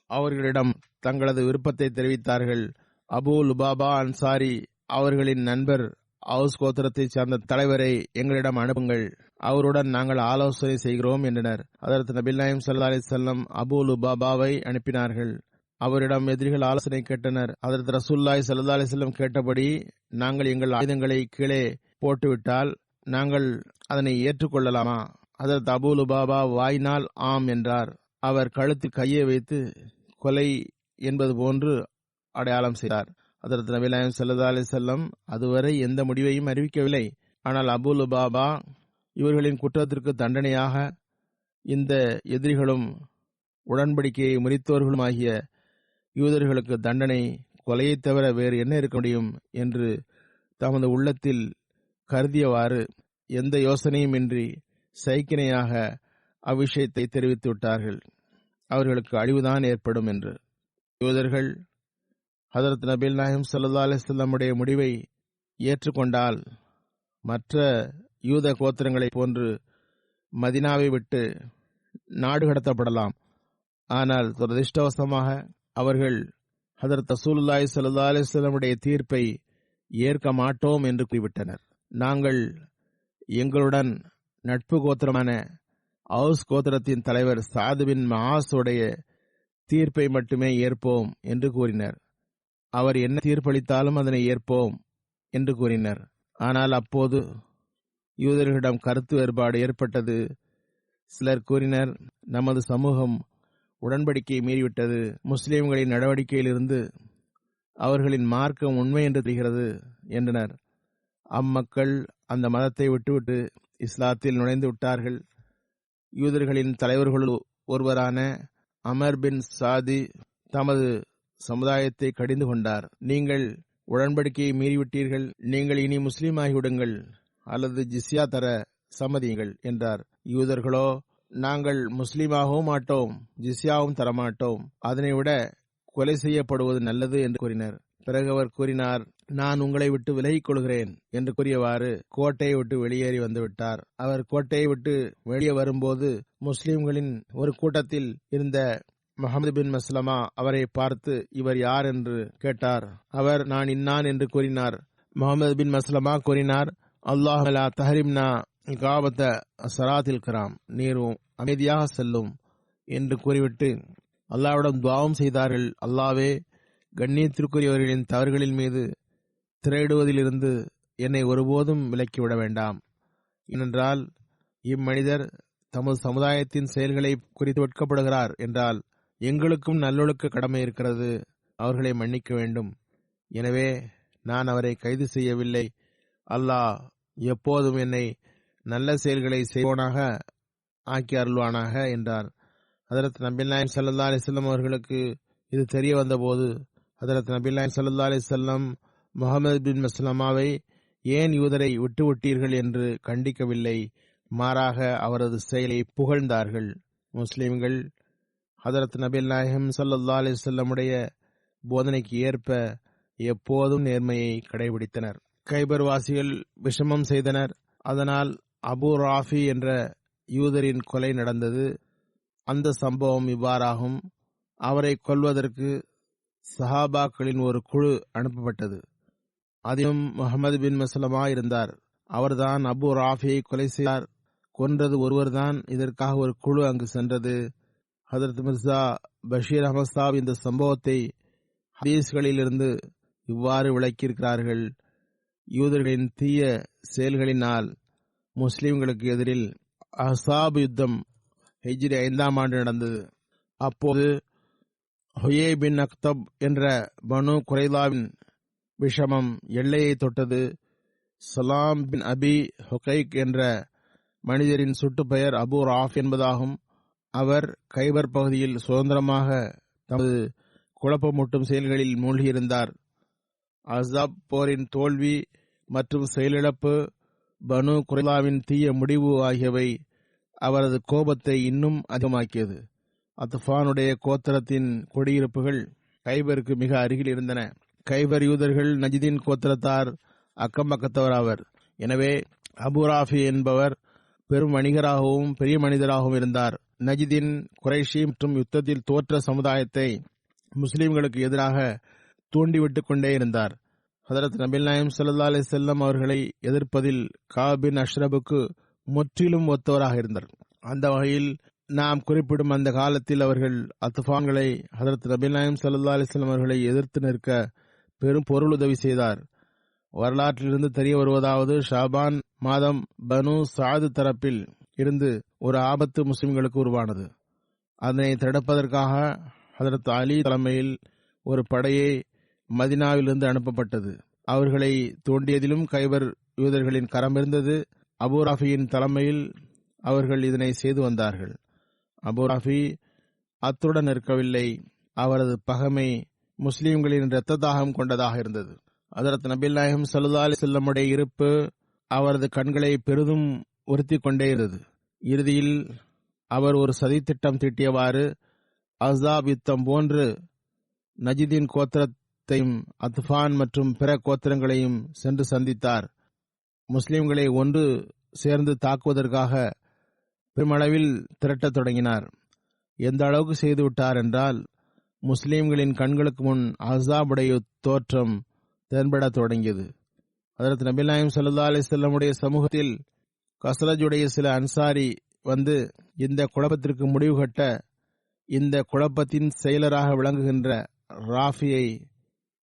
அவர்களிடம் தங்களது விருப்பத்தை தெரிவித்தார்கள். அபூ லுபாபா அன்சாரி அவர்களின் நண்பர் அவுஸ் கோத்திரத்தை சார்ந்த தலைவரை எங்களிடம் அனுப்புங்கள், அவருடன் நாங்கள் ஆலோசனை செய்கிறோம் என்றனர். ஹஜ்ரத் நபி நாயகம் ஸல்லல்லாஹு அலைஹி வஸல்லம் அபூ லுபாபாவை அனுப்பினார்கள். அவரிடம் எதிரிகள் ஆலோசனை கேட்டனர். ஹஜ்ரத் ரசூலுல்லாஹி ஸல்லல்லாஹு அலைஹி வஸல்லம் கேட்டபடி, நாங்கள் எங்கள் ஆயுதங்களை கீழே போட்டுவிட்டால் நாங்கள் அதனை ஏற்றுக்கொள்ளலாமா? ஹஜ்ரத் அபூ லுபாபா வாயினால் ஆம் என்றார். அவர் கழுத்தில் கையை வைத்து கொலை என்பது போன்று அடையாளம் செய்தார். ஹதரத் நபி நாயகம் ஸல்லல்லாஹு அலைஹி வஸல்லம் அதுவரை எந்த முடிவையும் அறிவிக்கவில்லை. ஆனால் அபூ லுபாபா இவர்களின் குற்றத்திற்கு தண்டனையாக இந்த எதிரிகளும் உடன்படிக்கையை முறித்தோர்களும் ஆகிய யூதர்களுக்கு தண்டனை கொலையை தவிர வேறு என்ன இருக்க முடியும் என்று தமது உள்ளத்தில் கருதியவாறு எந்த யோசனையும் இன்றி சைக்கிணையாக அவ்விஷயத்தை தெரிவித்து விட்டார்கள். அவர்களுக்கு அழிவுதான் ஏற்படும் என்று. யூதர்கள் ஹதரத் நபி நாயகம் ஸல்லல்லாஹு அலைஹி வஸல்லமுடைய முடிவை ஏற்றுக்கொண்டால் மற்ற யூத கோத்திரங்களைப் போன்று மதினாவை விட்டு நாடு கடத்தப்படலாம். ஆனால் துரதிர்ஷ்டவசமாக அவர்கள் ஹதரத் ரசூலுல்லாஹி ஸல்லல்லாஹு அலைஹி வஸல்லமுடைய தீர்ப்பை ஏற்க மாட்டோம் என்று கூறிவிட்டனர். நாங்கள் எங்களுடன் நட்பு கோத்திரமான அவுஸ் கோத்திரத்தின் தலைவர் சாத் பின் முஆஸ் உடைய தீர்ப்பை மட்டுமே ஏற்போம் என்று கூறினர். அவர் என்ன தீர்ப்பளித்தாலும் அதனை ஏற்போம் என்று கூறினர். ஆனால் அப்போது யூதர்களிடம் கருத்து வேறுபாடு ஏற்பட்டது. சிலர் கூறினர், நமது சமூகம் உடன்படிக்கையை மீறிவிட்டது, முஸ்லிம்களின் நடவடிக்கையிலிருந்து அவர்களின் மார்க்கம் உண்மை என்று தெரிகிறது என்றனர். அம்மக்கள் அந்த மதத்தை விட்டுவிட்டு இஸ்லாத்தில் நுழைந்து விட்டார்கள். யூதர்களின் தலைவர்களுள் ஒருவரான அமர் பின் சாதி தமது சமுதாயத்தை கடிந்து கொண்டார். நீங்கள் உடன்படிக்கையை மீறிவிட்டீர்கள், நீங்கள் இனி முஸ்லீம் ஆகிவிடுங்கள் அல்லது ஜிஸ்யா தர சம்மதியுங்கள் என்றார். யூதர்களோ, நாங்கள் முஸ்லீமாகவும் மாட்டோம், ஜிஸ்யாவும் தரமாட்டோம், அதனை விட கொலை செய்யப்படுவது நல்லது என்று கூறினர். பிறகு அவர் கூறினார், நான் உங்களை விட்டு விலகிக் கொள்கிறேன் என்று கூறியவாறு கோட்டையை விட்டு வெளியேறி வந்துவிட்டார். அவர் கோட்டையை விட்டு வெளியே வரும்போது முஸ்லிம்களின் ஒரு கூட்டத்தில் இருந்த முஹம்மது பின் மஸ்லமா அவரை பார்த்து, இவர் யார் என்று கேட்டார். அவர் நான் இன்னான் என்று கூறினார். முஹம்மது பின் மஸ்லமா கூறினார், அல்லாஹ் லா தஹரிம்னா காபத்த சராத்தில் கராம், நீரும் அமைதியாக செல்லும் என்று கூறிவிட்டு அல்லாஹ்விடம் துஆவும் செய்தார்கள். அல்லாஹ்வே, கண்ணியத்திற்குரியவர்களின் தவறுகளின் மீது திரையிடுவதிலிருந்து என்னை ஒருபோதும் விலக்கிவிட வேண்டாம். ஏனென்றால் இம்மனிதர் தமது சமுதாயத்தின் செயல்களை குறித்து வெட்கப்படுகிறார் என்றால் எங்களுக்கும் நல்லொழுக்க கடமை இருக்கிறது, அவர்களை மன்னிக்க வேண்டும். எனவே நான் அவரை கைது செய்யவில்லை. அல்லாஹ் எப்போதும் என்னை நல்ல செயல்களை செய்வோனாக ஆக்கி அருள்வானாக என்றார். ஹதரத் நபி நாயகம் ஸல்லல்லாஹு அலைஹி வஸல்லம் அவர்களுக்கு இது தெரிய வந்தபோது ஹதரத் நபி நாயகம் ஸல்லல்லாஹு அலைஹி வஸல்லம் முஹம்மது பின் மஸ்லமாவை ஏன் யூதரை விட்டுவிட்டீர்கள் என்று கண்டிக்கவில்லை, மாறாக அவரது செயலை புகழ்ந்தார்கள். முஸ்லிம்கள் ஹதரத் நபி நாயகம் ஸல்லல்லாஹு அலைஹி வஸல்லமுடைய போதனைக்கு ஏற்ப எப்போதும் நேர்மையை கடைபிடித்தனர். கைபர் வாசிகள் விஷமம் செய்தனர். அதனால் அபு ராஃபி என்ற யூதரின் கொலை நடந்தது. அந்த சம்பவம் இவ்வாறாகும். அவரை கொல்வதற்கு சஹாபாக்களின் ஒரு குழு அனுப்பப்பட்டது. அதிலும் முஹம்மது பின் மஸ்லமா இருந்தார். அவர்தான் அபு ராஃபியை கொலை செய்தார். கொன்றது ஒருவர்தான். இதற்காக ஒரு குழு அங்கு சென்றது. ஹதரத் மிர்சா பஷீர் அஹமத் சாப் இந்த சம்பவத்தை ஹதீஸ்களிலிருந்து இவ்வாறு விளக்கியிருக்கிறார்கள். யூதர்களின் தீய செயல்களினால் முஸ்லிம்களுக்கு எதிரில் அஹ்ஸாப் யுத்தம் ஹிஜ்ரி 5ஆம் ஆண்டு நடந்தது. அப்போது ஹுயே பின் அக்தப் என்ற பனு குரைலாவின் விஷமம் எல்லையை தொட்டது. சலாம் பின் அபி ஹுகைக் என்ற மனிதரின் சுட்டு பெயர் அபு ராஃப் என்பதாகும். அவர் கைபர் பகுதியில் சுதந்திரமாக தமது குழப்பமூட்டும் செயல்களில் மூழ்கியிருந்தார். அஹ்ஸாப் போரின் தோல்வி மற்றும் செயலிழப்பு, பனு குரைலாவின் தீய முடிவு ஆகியவை அவரது கோபத்தை இன்னும் அதிகமாக்கியது. அத்ஃபானுடைய கோத்திரத்தின் குடியிருப்புகள் கைபருக்கு மிக அருகில் இருந்தன. கைபர் யூதர்கள் நஜிதின் கோத்திரத்தார் அக்கம் பக்கத்தவர் ஆவர். எனவே அபு ராஃபி என்பவர் பெரும் வணிகராகவும் பெரிய மனிதராகவும் இருந்தார். நஜிதின், குறைஷி மற்றும் யுத்தத்தில் தோற்ற சமுதாயத்தை முஸ்லிம்களுக்கு எதிராக தூண்டிவிட்டுக் கொண்டே இருந்தார். ஹதரத் நபி நாயகம் ஸல்லல்லாஹு அலைஹி வஸல்லம் அவர்களை எதிர்ப்பதில் கஅப் பின் அஷ்ரபுக்கு முற்றிலும் ஒத்தவராக இருந்தார். அந்த வகையில் நாம் குறிப்பிடும் அந்த காலத்தில் அவர்கள் அத்ஃபான்களை ஹதரத் நபி நாயகம் ஸல்லல்லாஹு அலைஹி வஸல்லம் அவர்களை எதிர்த்து நிற்க பெரும் பொருளுதவி செய்தார். வரலாற்றிலிருந்து தெரிய வருவதாவது, ஷாபான் மாதம் பனு சாது தரப்பில் இருந்து ஒரு ஆபத்து முஸ்லிம்களுக்கு உருவானது. அதனை தடுப்பதற்காக ஹதரத் அலி தலைமையில் ஒரு படையை மதினாவிலிருந்து அனுப்பப்பட்டது. அவர்களை தோண்டியதிலும் கைபர் யூதர்களின் கரம் இருந்தது. அபூ ராஃபியின் தலைமையில் அவர்கள் இதனை செய்து வந்தார்கள். அபூ ராஃபி அத்துடன் இருக்கவில்லை. அவரது பகமை முஸ்லிம்களின் இரத்த தாகம் கொண்டதாக இருந்தது. ஹஜ்ரத் நபிகள் நாயகம் ஸல்லல்லாஹு அலைஹி வஸல்லமுடைய இருப்பு அவரது கண்களை பெரிதும் உறுத்தி கொண்டே இருந்தது. இறுதியில் அவர் ஒரு சதித்திட்டம் தீட்டியவாறு அஹ்ஸாப் யுத்தம் போன்று நஜிதின் கோத்திரத்தையும் அத்ஃபான் மற்றும் பிற கோத்திரங்களையும் சென்று சந்தித்தார். முஸ்லிம்களை ஒன்று சேர்ந்து தாக்குவதற்காக பெருமளவில் திரட்டத் தொடங்கினார். எந்த அளவுக்கு செய்துவிட்டார் என்றால், முஸ்லிம்களின் கண்களுக்கு முன் அஹ்ஸாபுடைய தோற்றம் தென்பட தொடங்கியது. ஹஜ்ரத் நபிகள் நாயகம் ஸல்லல்லாஹு அலைஹி வஸல்லமுடைய சமூகத்தில் கஸ்ரஜுடைய சில அன்சாரி வந்து இந்த குழப்பத்திற்கு முடிவு கட்ட இந்த குழப்பத்தின் செயலராக விளங்குகின்ற ராஃபியை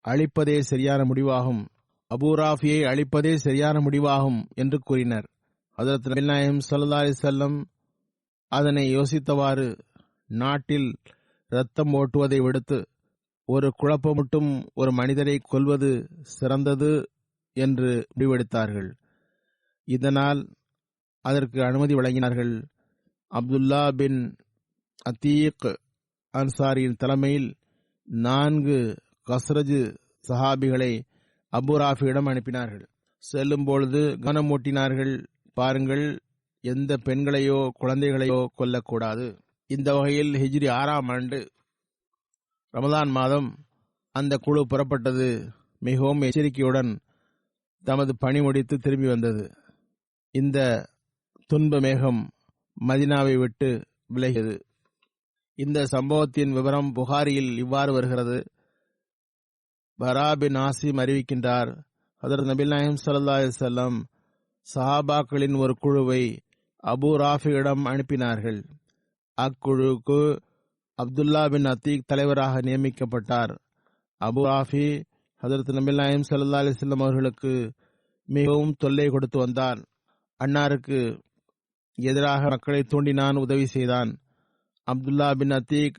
அழிப்பதே சரியான முடிவாகும், அபூ ராஃபியை அழிப்பதே சரியான முடிவாகும் என்று கூறினர். ஹஜ்ரத் நபிகள் நாயகம் ஸல்லல்லாஹு அலைஹி வஸல்லம் அதனை யோசித்தவாறு நாட்டில் இரத்தம் ஓட்டுவதை விடுத்து ஒரு குழப்பமூட்டும் ஒரு மனிதரை கொல்வது சிறந்தது என்று முடிவெடுத்தார்கள். இதனால் அதற்கு அனுமதி வழங்கினார்கள். அப்துல்லா பின் அத்தீக் அன்சாரியின் தலைமையில் 4 கஸ்ரஜ் சஹாபிகளை அபூ ராஃபியிடம் அனுப்பினார்கள். செல்லும் பொழுது கவனமூட்டினார்கள், பாருங்கள், எந்த பெண்களையோ குழந்தைகளையோ கொல்லக்கூடாது. இந்த வகையில் ஹிஜ்ரி 6ஆம் ஆண்டு ரமதான் மாதம் அந்த குழு புறப்பட்டது. மிகவும் எச்சரிக்கையுடன் தமது பணி முடித்து திரும்பி வந்தது. இந்த துன்ப மேகம் மதினாவை விட்டு விலகியது. இந்த சம்பவத்தின் விவரம் புகாரியில் இவ்வாறு வருகிறது. பரா பின் ஆசிம் அறிவிக்கின்றார், ஹஜ்ரத் நபிகள் நாயகம் ஸல்லல்லாஹு அலைஹி வஸல்லம் சஹாபாக்களின் ஒரு குழுவை அபூ ராஃபியிடம் அனுப்பினார்கள். அக்குழுவுக்கு அப்துல்லா பின் அத்தீக் தலைவராக நியமிக்கப்பட்டார். அபூ ராஃபி ஹஜ்ரத் நபிகள் நாயகம் ஸல்லல்லாஹு அலைஹி வஸல்லம் அவர்களுக்கு மிகவும் தொல்லை கொடுத்து வந்தான். அன்னாருக்கு எதிராக மக்களை தூண்டினான், உதவி செய்தான். அப்துல்லா பின் அத்தீக்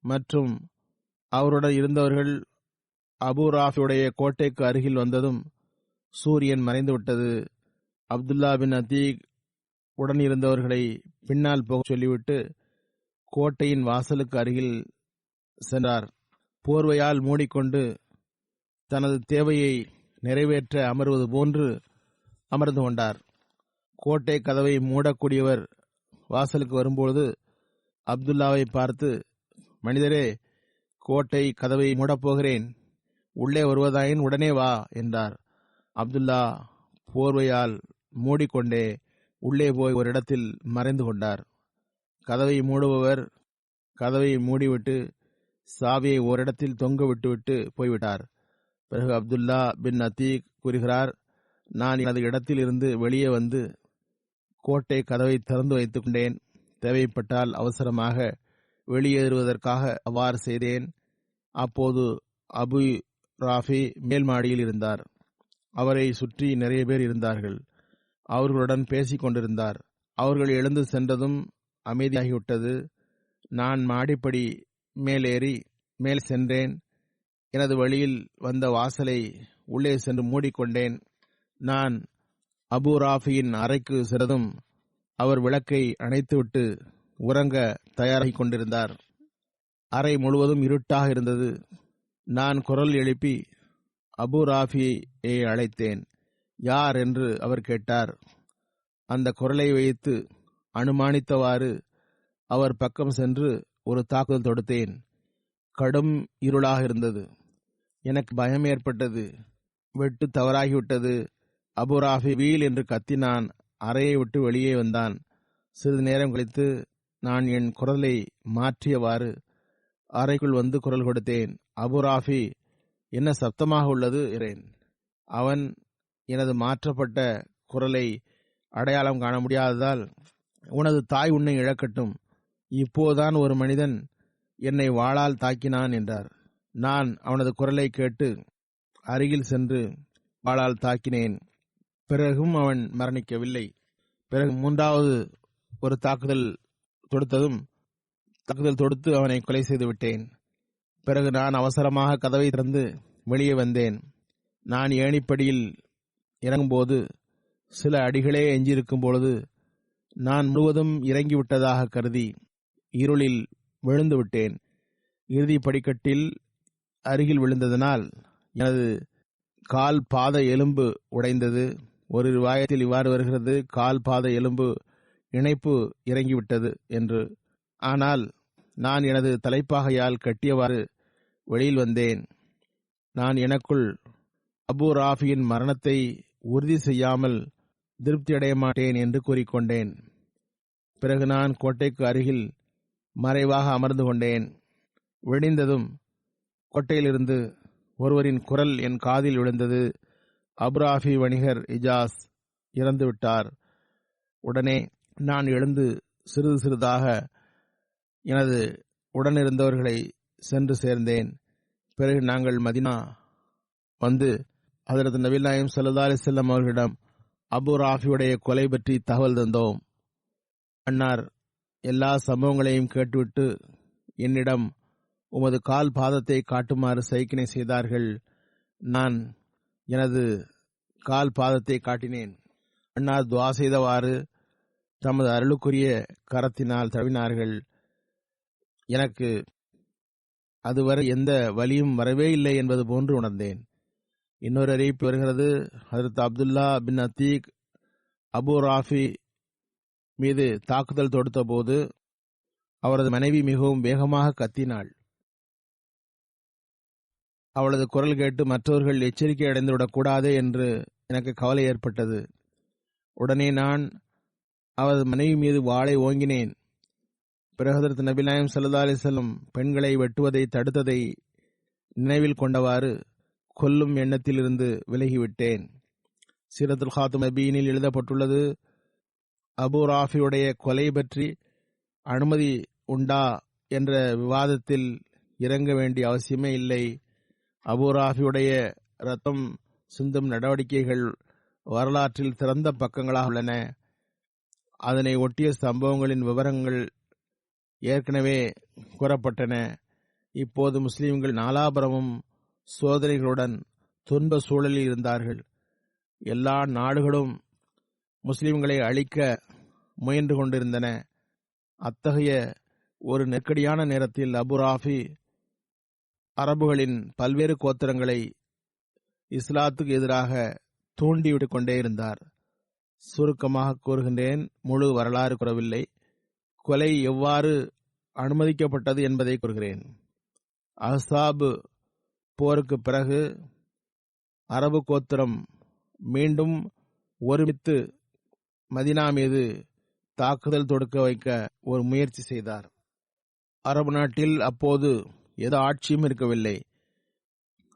மற்றும் அவருடன் இருந்தவர்கள் அபூ ராஃபியுடைய கோட்டைக்கு அருகில் வந்ததும் சூரியன் மறைந்துவிட்டது. அப்துல்லா பின் அத்தீக் உடன் இருந்தவர்களை பின்னால் போக சொல்லிவிட்டு கோட்டையின் வாசலுக்கு அருகில் சென்றார். போர்வையால் மூடிக்கொண்டு தனது தேவையை நிறைவேற்ற அமர்வது போன்று அமர்ந்து கொண்டார். கோட்டை கதவை மூடக்கூடியவர் வாசலுக்கு வரும்போது அப்துல்லாவை பார்த்து, மனிதரே, கோட்டை கதவை மூடப்போகிறேன், உள்ளே வருவதாயின் உடனே வா என்றார். அப்துல்லா போர்வையால் மூடிக்கொண்டே உள்ளே போய் ஒரு இடத்தில் மறைந்து கொண்டார். கதவை மூடுபவர் கதவை மூடிவிட்டு சாவியை ஓரிடத்தில் தொங்க விட்டுவிட்டு போய்விட்டார். பிறகு அப்துல்லா பின் அத்தீக் கூறுகிறார், நான் எனது இடத்தில் இருந்து வெளியே வந்து கோட்டை கதவை திறந்து வைத்துக் கொண்டேன். தேவைப்பட்டால் அவசரமாக வெளியேறுவதற்காக அவ்வாறு செய்தேன். அப்போது அபூ ராஃபி மேல் மாடியில் இருந்தார். அவரை சுற்றி நிறைய பேர் இருந்தார்கள். அவர்களுடன் பேசிக் கொண்டிருந்தார். அவர்கள் எழுந்து சென்றதும் அமைதியாகிவிட்டது. நான் மாடிப்படி மேலேறி மேல் சென்றேன். எனது வழியில் வந்த வாசலை உள்ளே சென்று மூடிக்கொண்டேன். நான் அபூ ராஃபியின் அறைக்கு சென்றதும் அவர் விளக்கை அணைத்துவிட்டு உறங்க தயாராகிக் கொண்டிருந்தார். அறை முழுவதும் இருட்டாக இருந்தது. நான் குரல் எழுப்பி அபூ ராஃபியை அழைத்தேன். யார் என்று அவர் கேட்டார். அந்த குரலை வைத்து அனுமானித்தவாறு அவர் பக்கம் சென்று ஒரு தாக்குதல் தொடுத்தேன். கடும் இருளாக இருந்தது. எனக்கு பயம் ஏற்பட்டது. வெட்டு தவறாகிவிட்டது. அபூ ராஃபி வீல் என்று கத்தினான். அறையை விட்டு வெளியே வந்தான். சிறிது நேரம் கழித்து நான் என் குரலை மாற்றியவாறு அறைக்குள் வந்து குரல் கொடுத்தேன். அபூ ராஃபி, என்ன சப்தமாக உள்ளது என்றேன். அவன் எனது மாற்றப்பட்ட குரலை அடையாளம் காண முடியாததால், உனது தாய் உன்னை இழக்கட்டும், இப்போதான் ஒரு மனிதன் என்னை வாளால் தாக்கினான் என்றார். நான் அவனது குரலை கேட்டு அருகில் சென்று வாளால் தாக்கினேன். பிறகும் அவன் மரணிக்கவில்லை. பிறகு 3வது ஒரு தாக்குதல் தொடுத்து அவனை கொலை செய்து விட்டேன். பிறகு நான் அவசரமாக கதவை திறந்து வெளியே வந்தேன். நான் ஏணிப்படியில் இறங்கும்போது சில அடிகளே எஞ்சியிருக்கும் பொழுது நான் முழுவதும் இறங்கிவிட்டதாக கருதி இருளில் விழுந்து விட்டேன். இறுதி படிக்கட்டில் அருகில் விழுந்ததனால் எனது கால் பாத எலும்பு உடைந்தது. ஒரு ரிவாயத்தில் இவ்வாறு வருகிறது, கால் பாத எலும்பு இணைப்பு இறங்கிவிட்டது என்று. ஆனால் நான் எனது தலைப்பாகையால் கட்டியவாறு வெளியில் வந்தேன். நான் எனக்குள் அபு ராஃபியின் மரணத்தை உறுதி செய்யாமல் திருப்தி அடைய மாட்டேன் என்று கூறிக்கொண்டேன். பிறகு நான் கோட்டைக்கு அருகில் மறைவாக அமர்ந்து கொண்டேன். விடிந்ததும் கோட்டையிலிருந்து ஒருவரின் குரல் என் காதில் விழுந்தது. அபு ராஃபி வணிகர் இஜாஸ் இறந்துவிட்டார். உடனே நான் எழுந்து சிறிது சிறிதாக எனது உடனிருந்தவர்களை சென்று சேர்ந்தேன். பிறகு நாங்கள் மதினா வந்து ஹஜ்ரத் நபிகள் நாயகம் ஸல்லல்லாஹு அலைஹி வஸல்லம் அவர்களிடம் அபு ராஃபியுடைய கொலை பற்றி தகவல் தந்தோம். அன்னார் எல்லா சம்பவங்களையும் கேட்டுவிட்டு என்னிடம் உமது கால் பாதத்தை காட்டுமாறு சைக்கினை செய்தார்கள். நான் எனது கால் பாதத்தை காட்டினேன். அன்னார் துவா செய்தவாறு தமது அருளுக்குரிய கரத்தினால் தடவினார்கள். எனக்கு அதுவரை எந்த வலியும் வரவே இல்லை என்பது போன்று உணர்ந்தேன். இன்னொரு அறிவிப்பு வருகிறது, ஹஜ்ரத் அப்துல்லா பின் அத்தீக் அபு ராஃபி மீது தாக்குதல் தொடுத்த போது அவரது மனைவி மிகவும் வேகமாக கத்தினாள். அவளது குரல் கேட்டு மற்றவர்கள் எச்சரிக்கை அடைந்துவிடக்கூடாதே என்று எனக்கு கவலை ஏற்பட்டது. உடனே நான் அவரது மனைவி மீது வாளை ஓங்கினேன். பிறகு ஹஜ்ரத் நபிகள் நாயகம் ஸல்லல்லாஹு அலைஹி வஸல்லம் பெண்களை வெட்டுவதை தடுத்ததை நினைவில் கொண்டவாறு கொல்லும் எண்ணத்திலிருந்து விலகிவிட்டேன். சீரத்துல் ஹாத்திம் நபீனில் எழுதப்பட்டுள்ளது, அபு ராஃபியுடைய கொலை பற்றி அனுமதி உண்டா என்ற விவாதத்தில் இறங்க வேண்டிய அவசியமே இல்லை. அபு ராஃபியுடைய ரத்தம் சிந்தும் நடவடிக்கைகள் வரலாற்றில் திறந்த பக்கங்களாக உள்ளன. அதனை ஒட்டிய சம்பவங்களின் விவரங்கள் ஏற்கனவே கூறப்பட்டன. இப்போது முஸ்லிம்கள் நாலாபுரமும் சோதனைகளுடன் துன்ப சூழலில் இருந்தார்கள். எல்லா நாடுகளும் முஸ்லிம்களை அழிக்க முயன்று கொண்டிருந்தன. அத்தகைய ஒரு நெருக்கடியான நேரத்தில் அபு ராஃபி அரபுகளின் பல்வேறு கோத்திரங்களை இஸ்லாத்துக்கு எதிராக தூண்டிவிட்டுக் கொண்டே இருந்தார். சுருக்கமாக கூறுகின்றேன், முழு வரலாறு கூறவில்லை. கொலை எவ்வாறு அனுமதிக்கப்பட்டது என்பதை கூறுகிறேன். அஹ்ஸாப் போருக்கு பிறகு அரபு கோத்திரம் மீண்டும் ஒருமித்து மதினா மீது தாக்குதல் தொடுக்க வைக்க ஒரு முயற்சி செய்தார். அரபு நாட்டில் அப்போது எந்த ஆட்சியும் இருக்கவில்லை.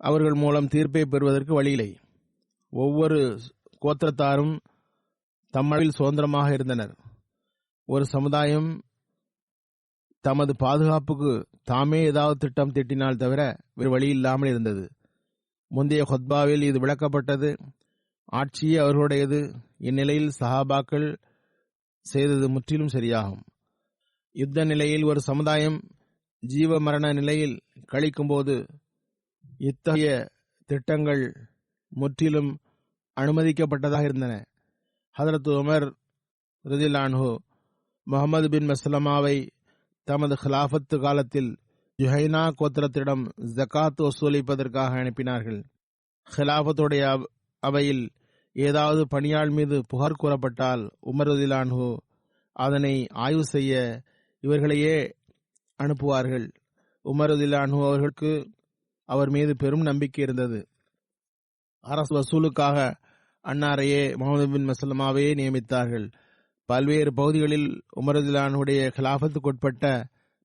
அவர்கள் மூலம் தீர்ப்பை பெறுவதற்கு வழியில்லை. ஒவ்வொரு கோத்திரத்தாரும் தம்மளவில் சுதந்திரமாக இருந்தனர். ஒரு சமுதாயம் தமது பாதுகாப்புக்கு தாமே ஏதாவது திட்டம் தீட்டினால் தவிர வேறு வழி இல்லாமல் இருந்தது. முந்தைய ஹுத்பாவில் இது விளக்கப்பட்டது. ஆட்சியே அவர்களுடையது. இந்நிலையில் சஹாபாக்கள் செய்தது முற்றிலும் சரியாகும். யுத்த நிலையில் ஒரு சமுதாயம் ஜீவ மரண நிலையில் கழிக்கும் போது இத்தகைய திட்டங்கள் முற்றிலும் அனுமதிக்கப்பட்டதாக இருந்தன. ஹஜ்ரத் உமர் ரலியல்லாஹு அன்ஹு முஹம்மது பின் மஸ்லமாவை தமது ஹிலாஃபத்து காலத்தில் ஜுஹைனா கோத்திரத்திடம் ஜகாத் வசூலிப்பதற்காக அனுப்பினார்கள். ஹிலாஃபத்துடைய அவையில் ஏதாவது பணியாள் மீது புகார் கூறப்பட்டால் உமர் ரலியல்லாஹு அன்ஹு அதனை ஆய்வு செய்ய இவர்களையே அனுப்புவார்கள். உமர் ரலியல்லாஹு அன்ஹு அவர்களுக்கு அவர் மீது பெரும் நம்பிக்கை இருந்தது. அரசு வசூலுக்காக அன்னாரையே முஹம்மது பின் மஸ்லமாவையே நியமித்தார்கள். பல்வேறு பகுதிகளில் உமர் ரலியல்லாஹு அன்ஹுடைய கிலாஃபத்துக்குட்பட்ட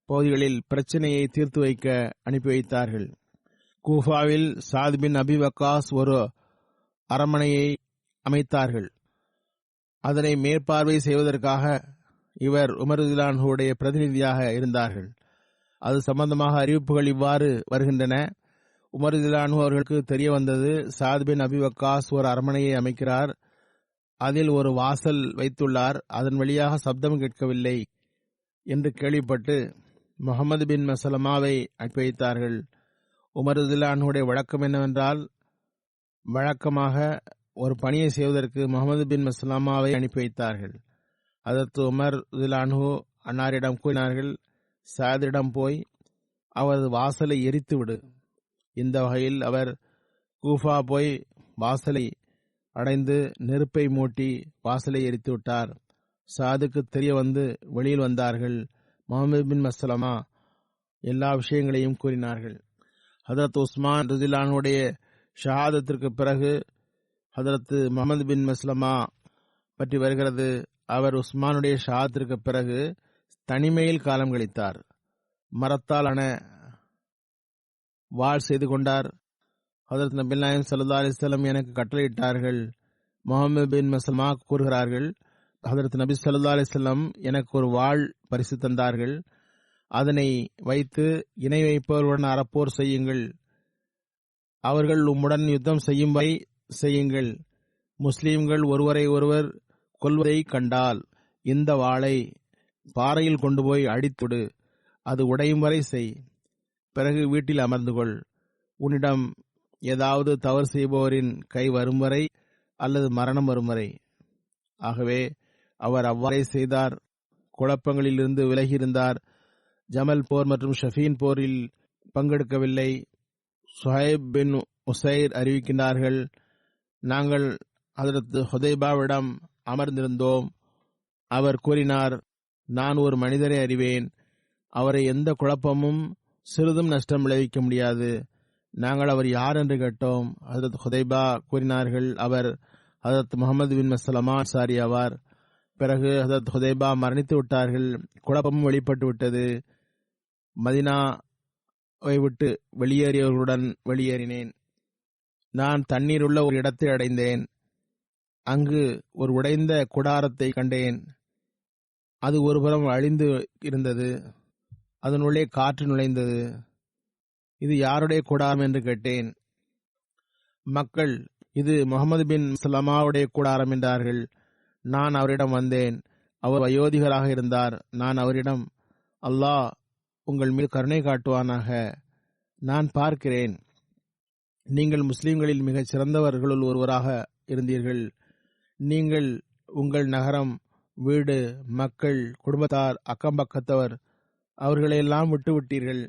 பகுதிகளில் பிரச்சனையை தீர்த்து வைக்க அனுப்பி வைத்தார்கள். கூஃபாவில் சாத் பின் அபி வக்காஸ் ஒரு அரண்மனையை அமைத்தார்கள். அதனை மேற்பார்வை செய்வதற்காக இவர் உமர் ரலியல்லாஹு அன்ஹுடைய பிரதிநிதியாக இருந்தார்கள். அது சம்பந்தமாக அறிவிப்புகள் இவ்வாறு வருகின்றன. உமர் ரலியல்லாஹு அன்ஹு அவர்களுக்கு தெரிய வந்தது, சாத் பின் அபி வக்காஸ் ஒரு அரண்மனையை அமைக்கிறார், அதில் ஒரு வாசல் வைத்துள்ளார், அதன் வழியாக சப்தம் கேட்கவில்லை என்று கேள்விப்பட்டு முஹம்மது பின் மஸ்லமாவை அனுப்பி வைத்தார்கள். உமர் ரலியல்லாஹு அன்ஹுடைய வழக்கம் என்னவென்றால், வழக்கமாக ஒரு பணியை செய்வதற்கு முகமது பின் மஸ்லமாவை அனுப்பி வைத்தார்கள். அதற்கு உமர் ரலியல்லாஹு அன்ஹு அன்னாரிடம் கூறினார்கள், சாதிடம் போய் அவரது வாசலை எரித்து விடு. இந்த வகையில் அவர் கூஃபா போய் வாசலை அடைந்து நெருப்பை மூட்டி வாசலை எரித்து விட்டார். சாதுக்கு தெரிய வந்து வெளியில் வந்தார்கள். முகமது பின் மஸ்லமா எல்லா விஷயங்களையும் கூறினார்கள். ஹதரத் உஸ்மான் ரலியல்லாஹு அன்ஹுடைய ஷஹாதத்திற்கு பிறகு ஹதரத் முகமது பின் மஸ்லமா பற்றி வருகிறது. அவர் உஸ்மானுடைய ஷஹாதத்திற்கு பிறகு தனிமையில் காலம் கழித்தார். மரத்தால் ஆன வாள் செய்து கொண்டார். ஹதரத் நபி நாயகம் ஸல்லல்லாஹு அலைஹி வஸல்லம் எனக்கு கட்டளையிட்டார்கள். முகமது பின் மஸ்லமா கூறுகிறார்கள், ஹதரத் நபி ஸல்லல்லாஹு அலைஹி வஸல்லம் எனக்கு ஒரு வாள் பரிசு தந்தார்கள். அதனை வைத்து இணை வைப்பவர்களுடன் அறப்போர் செய்யுங்கள். அவர்கள் உம்முடன் யுத்தம் செய்யும் வரை செய்யுங்கள். முஸ்லீம்கள் ஒருவரை ஒருவர் கொல்வதை கண்டால் இந்த வாளை பாறையில் கொண்டு போய் அடித்துடு. அது உடையும் வரை செய். பிறகு வீட்டில் அமர்ந்து கொள். உன்னிடம் ஏதாவது தவறு செய்பவரின் கை வரும் வரை அல்லது மரணம் வரும் வரை. ஆகவே அவர் அவ்வாறே செய்தார். குழப்பங்களிலிருந்து விலகியிருந்தார். ஜமல் போர் மற்றும் ஷஃபீன் போரில் பங்கெடுக்கவில்லை. சுஹைப் பின் உசைர் அறிவிக்கின்றார்கள், நாங்கள் ஹதரத் ஹுதைபாவிடம் அமர்ந்திருந்தோம். அவர் கூறினார், நான் ஒரு மனிதரை அறிவேன். அவரை எந்த குழப்பமும் சிறிதும் நஷ்டம் விளைவிக்க முடியாது. நாங்கள் அவர் யார் என்று கேட்டோம். ஹதரத் ஹுதைபா கூறினார்கள், அவர் ஹதரத் முகமது பின் மஸ்லமா அன்சாரி ஆவார். பிறகு ஹதரத் ஹுதைபா மரணித்து விட்டார்கள். குழப்பமும் வெளிப்பட்டு விட்டது. மதீனாவை விட்டு வெளியேறியவர்களுடன் வெளியேறினேன். நான் தண்ணீர் உள்ள ஒரு இடத்தை அடைந்தேன். அங்கு ஒரு உடைந்த குடாரத்தை கண்டேன். அது ஒருபுறம் அழிந்து இருந்தது. அதனுள்ளே காற்று நுழைந்தது. இது யாருடைய கூடாரம் என்று கேட்டேன். மக்கள், இது முகமது பின் மஸ்லமாவுடைய கூடாரம் என்றார்கள். நான் அவரிடம் வந்தேன். அவர் வயோதிகராக இருந்தார். நான் அவரிடம், அல்லாஹ் உங்கள் மீது கருணை காட்டுவானாக. நான் பார்க்கிறேன், நீங்கள் முஸ்லிம்களில் மிகச் சிறந்தவர்களுள் ஒருவராக இருந்தீர்கள். நீங்கள் உங்கள் நகரம், வீடு, மக்கள், குடும்பத்தார், அக்கம்பக்கத்தவர் அவர்களையெல்லாம் விட்டுவிட்டீர்கள்.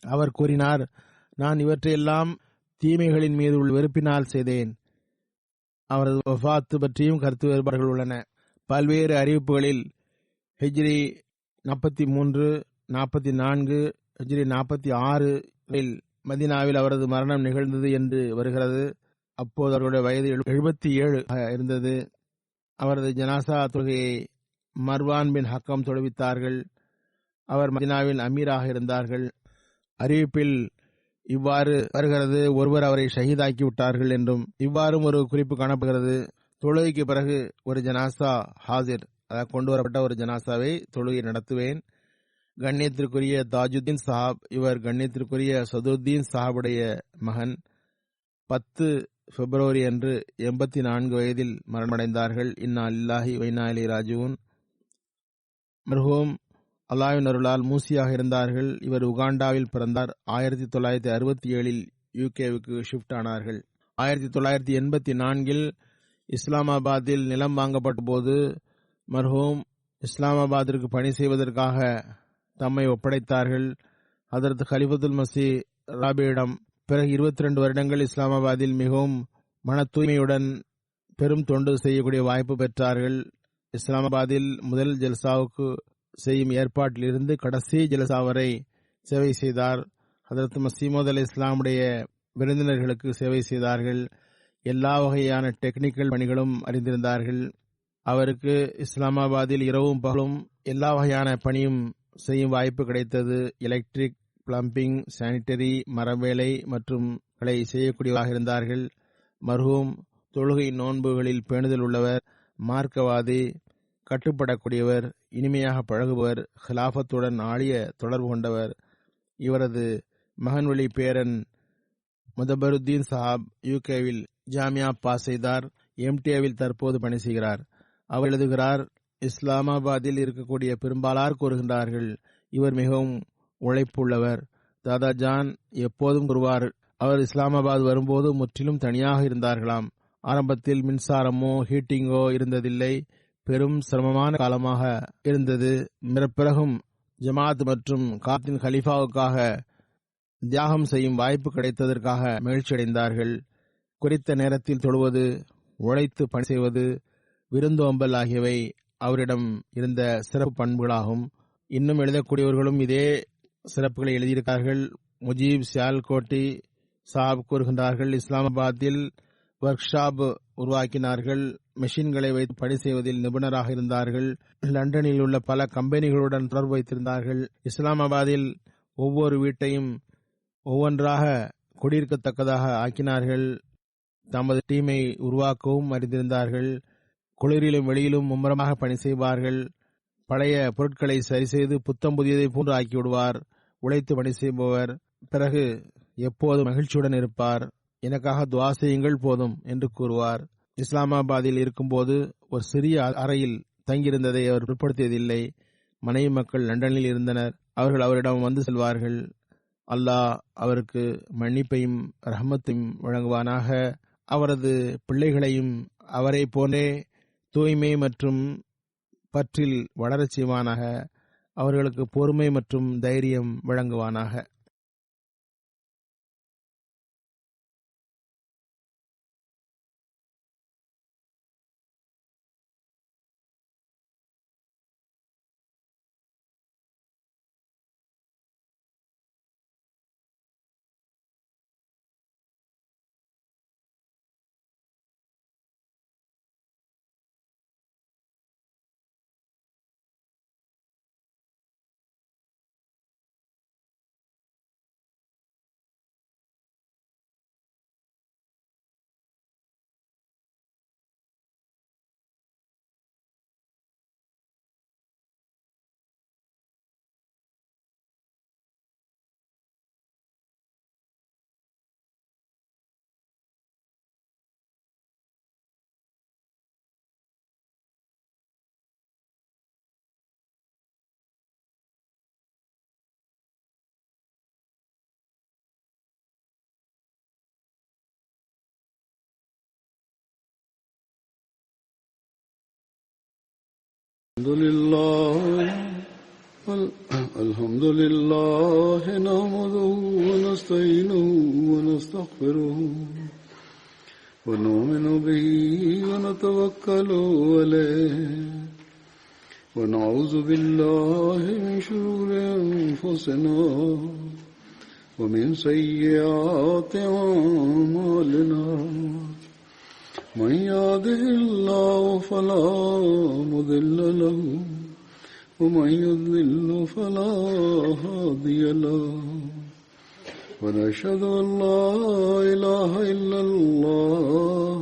அவர் கூறினார், நான் இவற்றையெல்லாம் தீமைகளின் மீது உள்ள வெறுப்பினால் செய்தேன். அவரது வஃபாத்து பற்றியும் கருத்து வேறுபாடுகள் உள்ளன. பல்வேறு அறிவிப்புகளில் ஹிஜ்ரி 43, 44, ஹிஜ்ரி 46 மதீனாவில் அவரது மரணம் நிகழ்ந்தது என்று வருகிறது. அப்போது அவருடைய வயது 77 இருந்தது. அவரது ஜனாசா தொழுகையை மர்வான் பின் ஹக்கம் தொழுவித்தார்கள். அவர் மதீனாவில் அமீராக இருந்தார்கள். அறிவிப்பில் இவ்வாறு வருகிறது, ஒருவர் அவரை ஷஹீதாக்கி விட்டார்கள் என்றும் இவ்வாறும் ஒரு குறிப்பு காணப்படுகிறது. தொழுகைக்கு பிறகு ஒரு ஜனாசா ஹாசிர், அதாவது கொண்டு வரப்பட்ட ஒரு ஜனாசாவை தொழுகை நடத்துவேன். கண்ணியத்திற்குரிய தாஜுத்தீன் சாஹாப், இவர் கண்ணியத்திற்குரிய சதுர்தீன் சாஹாபுடைய மகன். 10 பிப்ரவரி அன்று 84 வயதில் மரணமடைந்தார்கள். இன்னா லில்லாஹி வ இன்னா இலைஹி ராஜிஊன். மர்ஹூம் அல்லாஹ்வின் அருளால் மூசியாக இருந்தார்கள். இவர் உகாண்டாவில் பிறந்தார். 1967 யூகேவுக்கு ஷிஃப்ட் ஆனார்கள். 1984 இஸ்லாமாபாத்தில் நிலம் வாங்கப்பட்ட போது மர்ஹூம் இஸ்லாமாபாத்திற்கு பணி செய்வதற்காக தம்மை ஒப்படைத்தார்கள். ஹதரத் கலிஃபத்துல் மசி ராபியிடம். பிறகு 22 வருடங்கள் இஸ்லாமாபாத்தில் மிகவும் மன தூய்மையுடன் பெரும் தொண்டு செய்யக்கூடிய வாய்ப்பு பெற்றார்கள். இஸ்லாமாபாத்தில் முதல் ஜல்சாவுக்கு செய்யும் ஏற்பாட்டில் இருந்து கடைசி ஜல்சா வரை சேவை செய்தார். ஹதரத் மசீமோத் அலை இஸ்லாமுடைய விருந்தினர்களுக்கு சேவை செய்தார்கள். எல்லா வகையான டெக்னிக்கல் பணிகளும் அறிந்திருந்தார்கள். அவருக்கு இஸ்லாமாபாத்தில் இரவும் பகலும் எல்லா வகையான பணியும் செய்யும் வாய்ப்பு கிடைத்தது. எலக்ட்ரிக், பிளம்பிங், சானிட்டரி, மரவேலை மற்றும் செய்யக்கூடியவராக இருந்தார்கள். மர்ஹூம் தொழுகை நோன்புகளில் பேணுதல் உள்ளவர், மார்க்கவாதி, கட்டுப்படக்கூடியவர், இனிமையாக பழகுபவர், ஹிலாஃபத்துடன் ஆழிய தொடர்பு கொண்டவர். இவரது மகன்வழி பேரன் முதபருத்தீன் சாஹாப் யூகேவில் ஜாமியா பாஸ் செய்தார். எம்டிஏவில் தற்போது பணி செய்கிறார். அவர் எழுதுகிறார், இஸ்லாமாபாத்தில் இருக்கக்கூடிய பெரும்பாலார் கூறுகின்றார்கள், இவர் மிகவும் உழைப்புள்ளவர், தாதா ஜான் எப்போதும் கூறுவார், அவர் இஸ்லாமாபாத் வரும்போது முற்றிலும் தனியாக இருந்தார்களாம். ஆரம்பத்தில் மின்சாரமோ ஹீட்டிங்கோ இருந்ததில்லை. பெரும் சிரமமான காலமாக இருந்தது. பிறகும் ஜமாத் மற்றும் காத்தின் ஹலீஃபாவுக்காக தியாகம் செய்யும் வாய்ப்பு கிடைத்ததற்காக மகிழ்ச்சியடைந்தார்கள். குறித்த நேரத்தில் தொழுவது, உழைத்து பணி செய்வது, விருந்தோம்பல் ஆகியவை அவரிடம் இருந்த சிறப்பு பண்புகளாகும். இன்னும் எழுதக்கூடியவர்களும் இதே சிறப்புகளை எழுதியிருக்கிறார்கள். முஜீப் சியால்கோட்டி சாப் கூறுகின்றார்கள், இஸ்லாமாபாத்தில் ஒர்க் ஷாப் உருவாக்கினார்கள். மெஷின்களை வைத்து பணி செய்வதில் நிபுணராக இருந்தார்கள். லண்டனில் உள்ள பல கம்பெனிகளுடன் தொடர்பு வைத்திருந்தார்கள். இஸ்லாமாபாத்தில் ஒவ்வொரு வீட்டையும் ஒவ்வொன்றாக குடியிருக்கத்தக்கதாக ஆக்கினார்கள். தமது டீமை உருவாக்கவும் அறிந்திருந்தார்கள். குளிரிலும் வெளியிலும் மும்முரமாக பணி செய்வார்கள். பழைய பொருட்களை சரி செய்து புத்தம் புதியதை போன்று ஆக்கிவிடுவார். உழைத்து பணி செய்பவர். பிறகு எப்போதும் மகிழ்ச்சியுடன் இருப்பார். எனக்காக துவா செய்யுங்கள் போதும் என்று கூறுவார். இஸ்லாமாபாத்தில் இருக்கும்போது ஒரு சிறிய அறையில் தங்கியிருந்ததை அவர் பிற்படுத்தியதில்லை. மனைவி மக்கள் லண்டனில் இருந்தனர். அவர்கள் அவரிடம் வந்து செல்வார்கள். அல்லாஹ் அவருக்கு மன்னிப்பையும் ரஹமத்தையும் வழங்குவானாக. அவரது பிள்ளைகளையும் அவரை போன்றே தூய்மை மற்றும் பற்றில் வளரச் செய்வானாக. அவர்களுக்கு பொறுமை மற்றும் தைரியம் வழங்குவானாக. الحمد لله نحمده ونستعينه ونستغفره ونؤمن به ونتوكل عليه ونعوذ بالله من شرور أنفسنا ومن سيئات أعمالنا من يهده الله فلا مضل له ومن يضلل فلا هادي له ونشهد أن لا إله إلا الله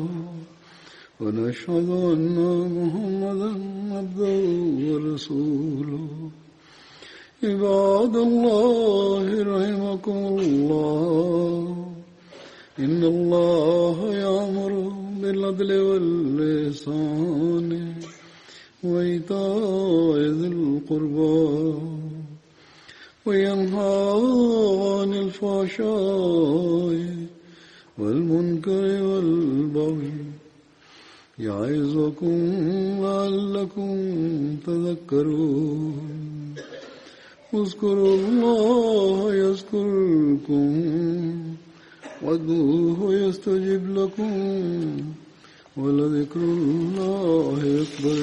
ونشهد أن محمدا عبده ورسوله عباد الله رحمكم الله إن الله يأمر بالعدل والإحسان وإيتاء ذي القربى وينهى عن الفحشاء والمنكر والبغي يعظكم لعلكم تذكرون اذكروا الله يذكركم وادعوه يستجب لكم ولذكر الله أكبر.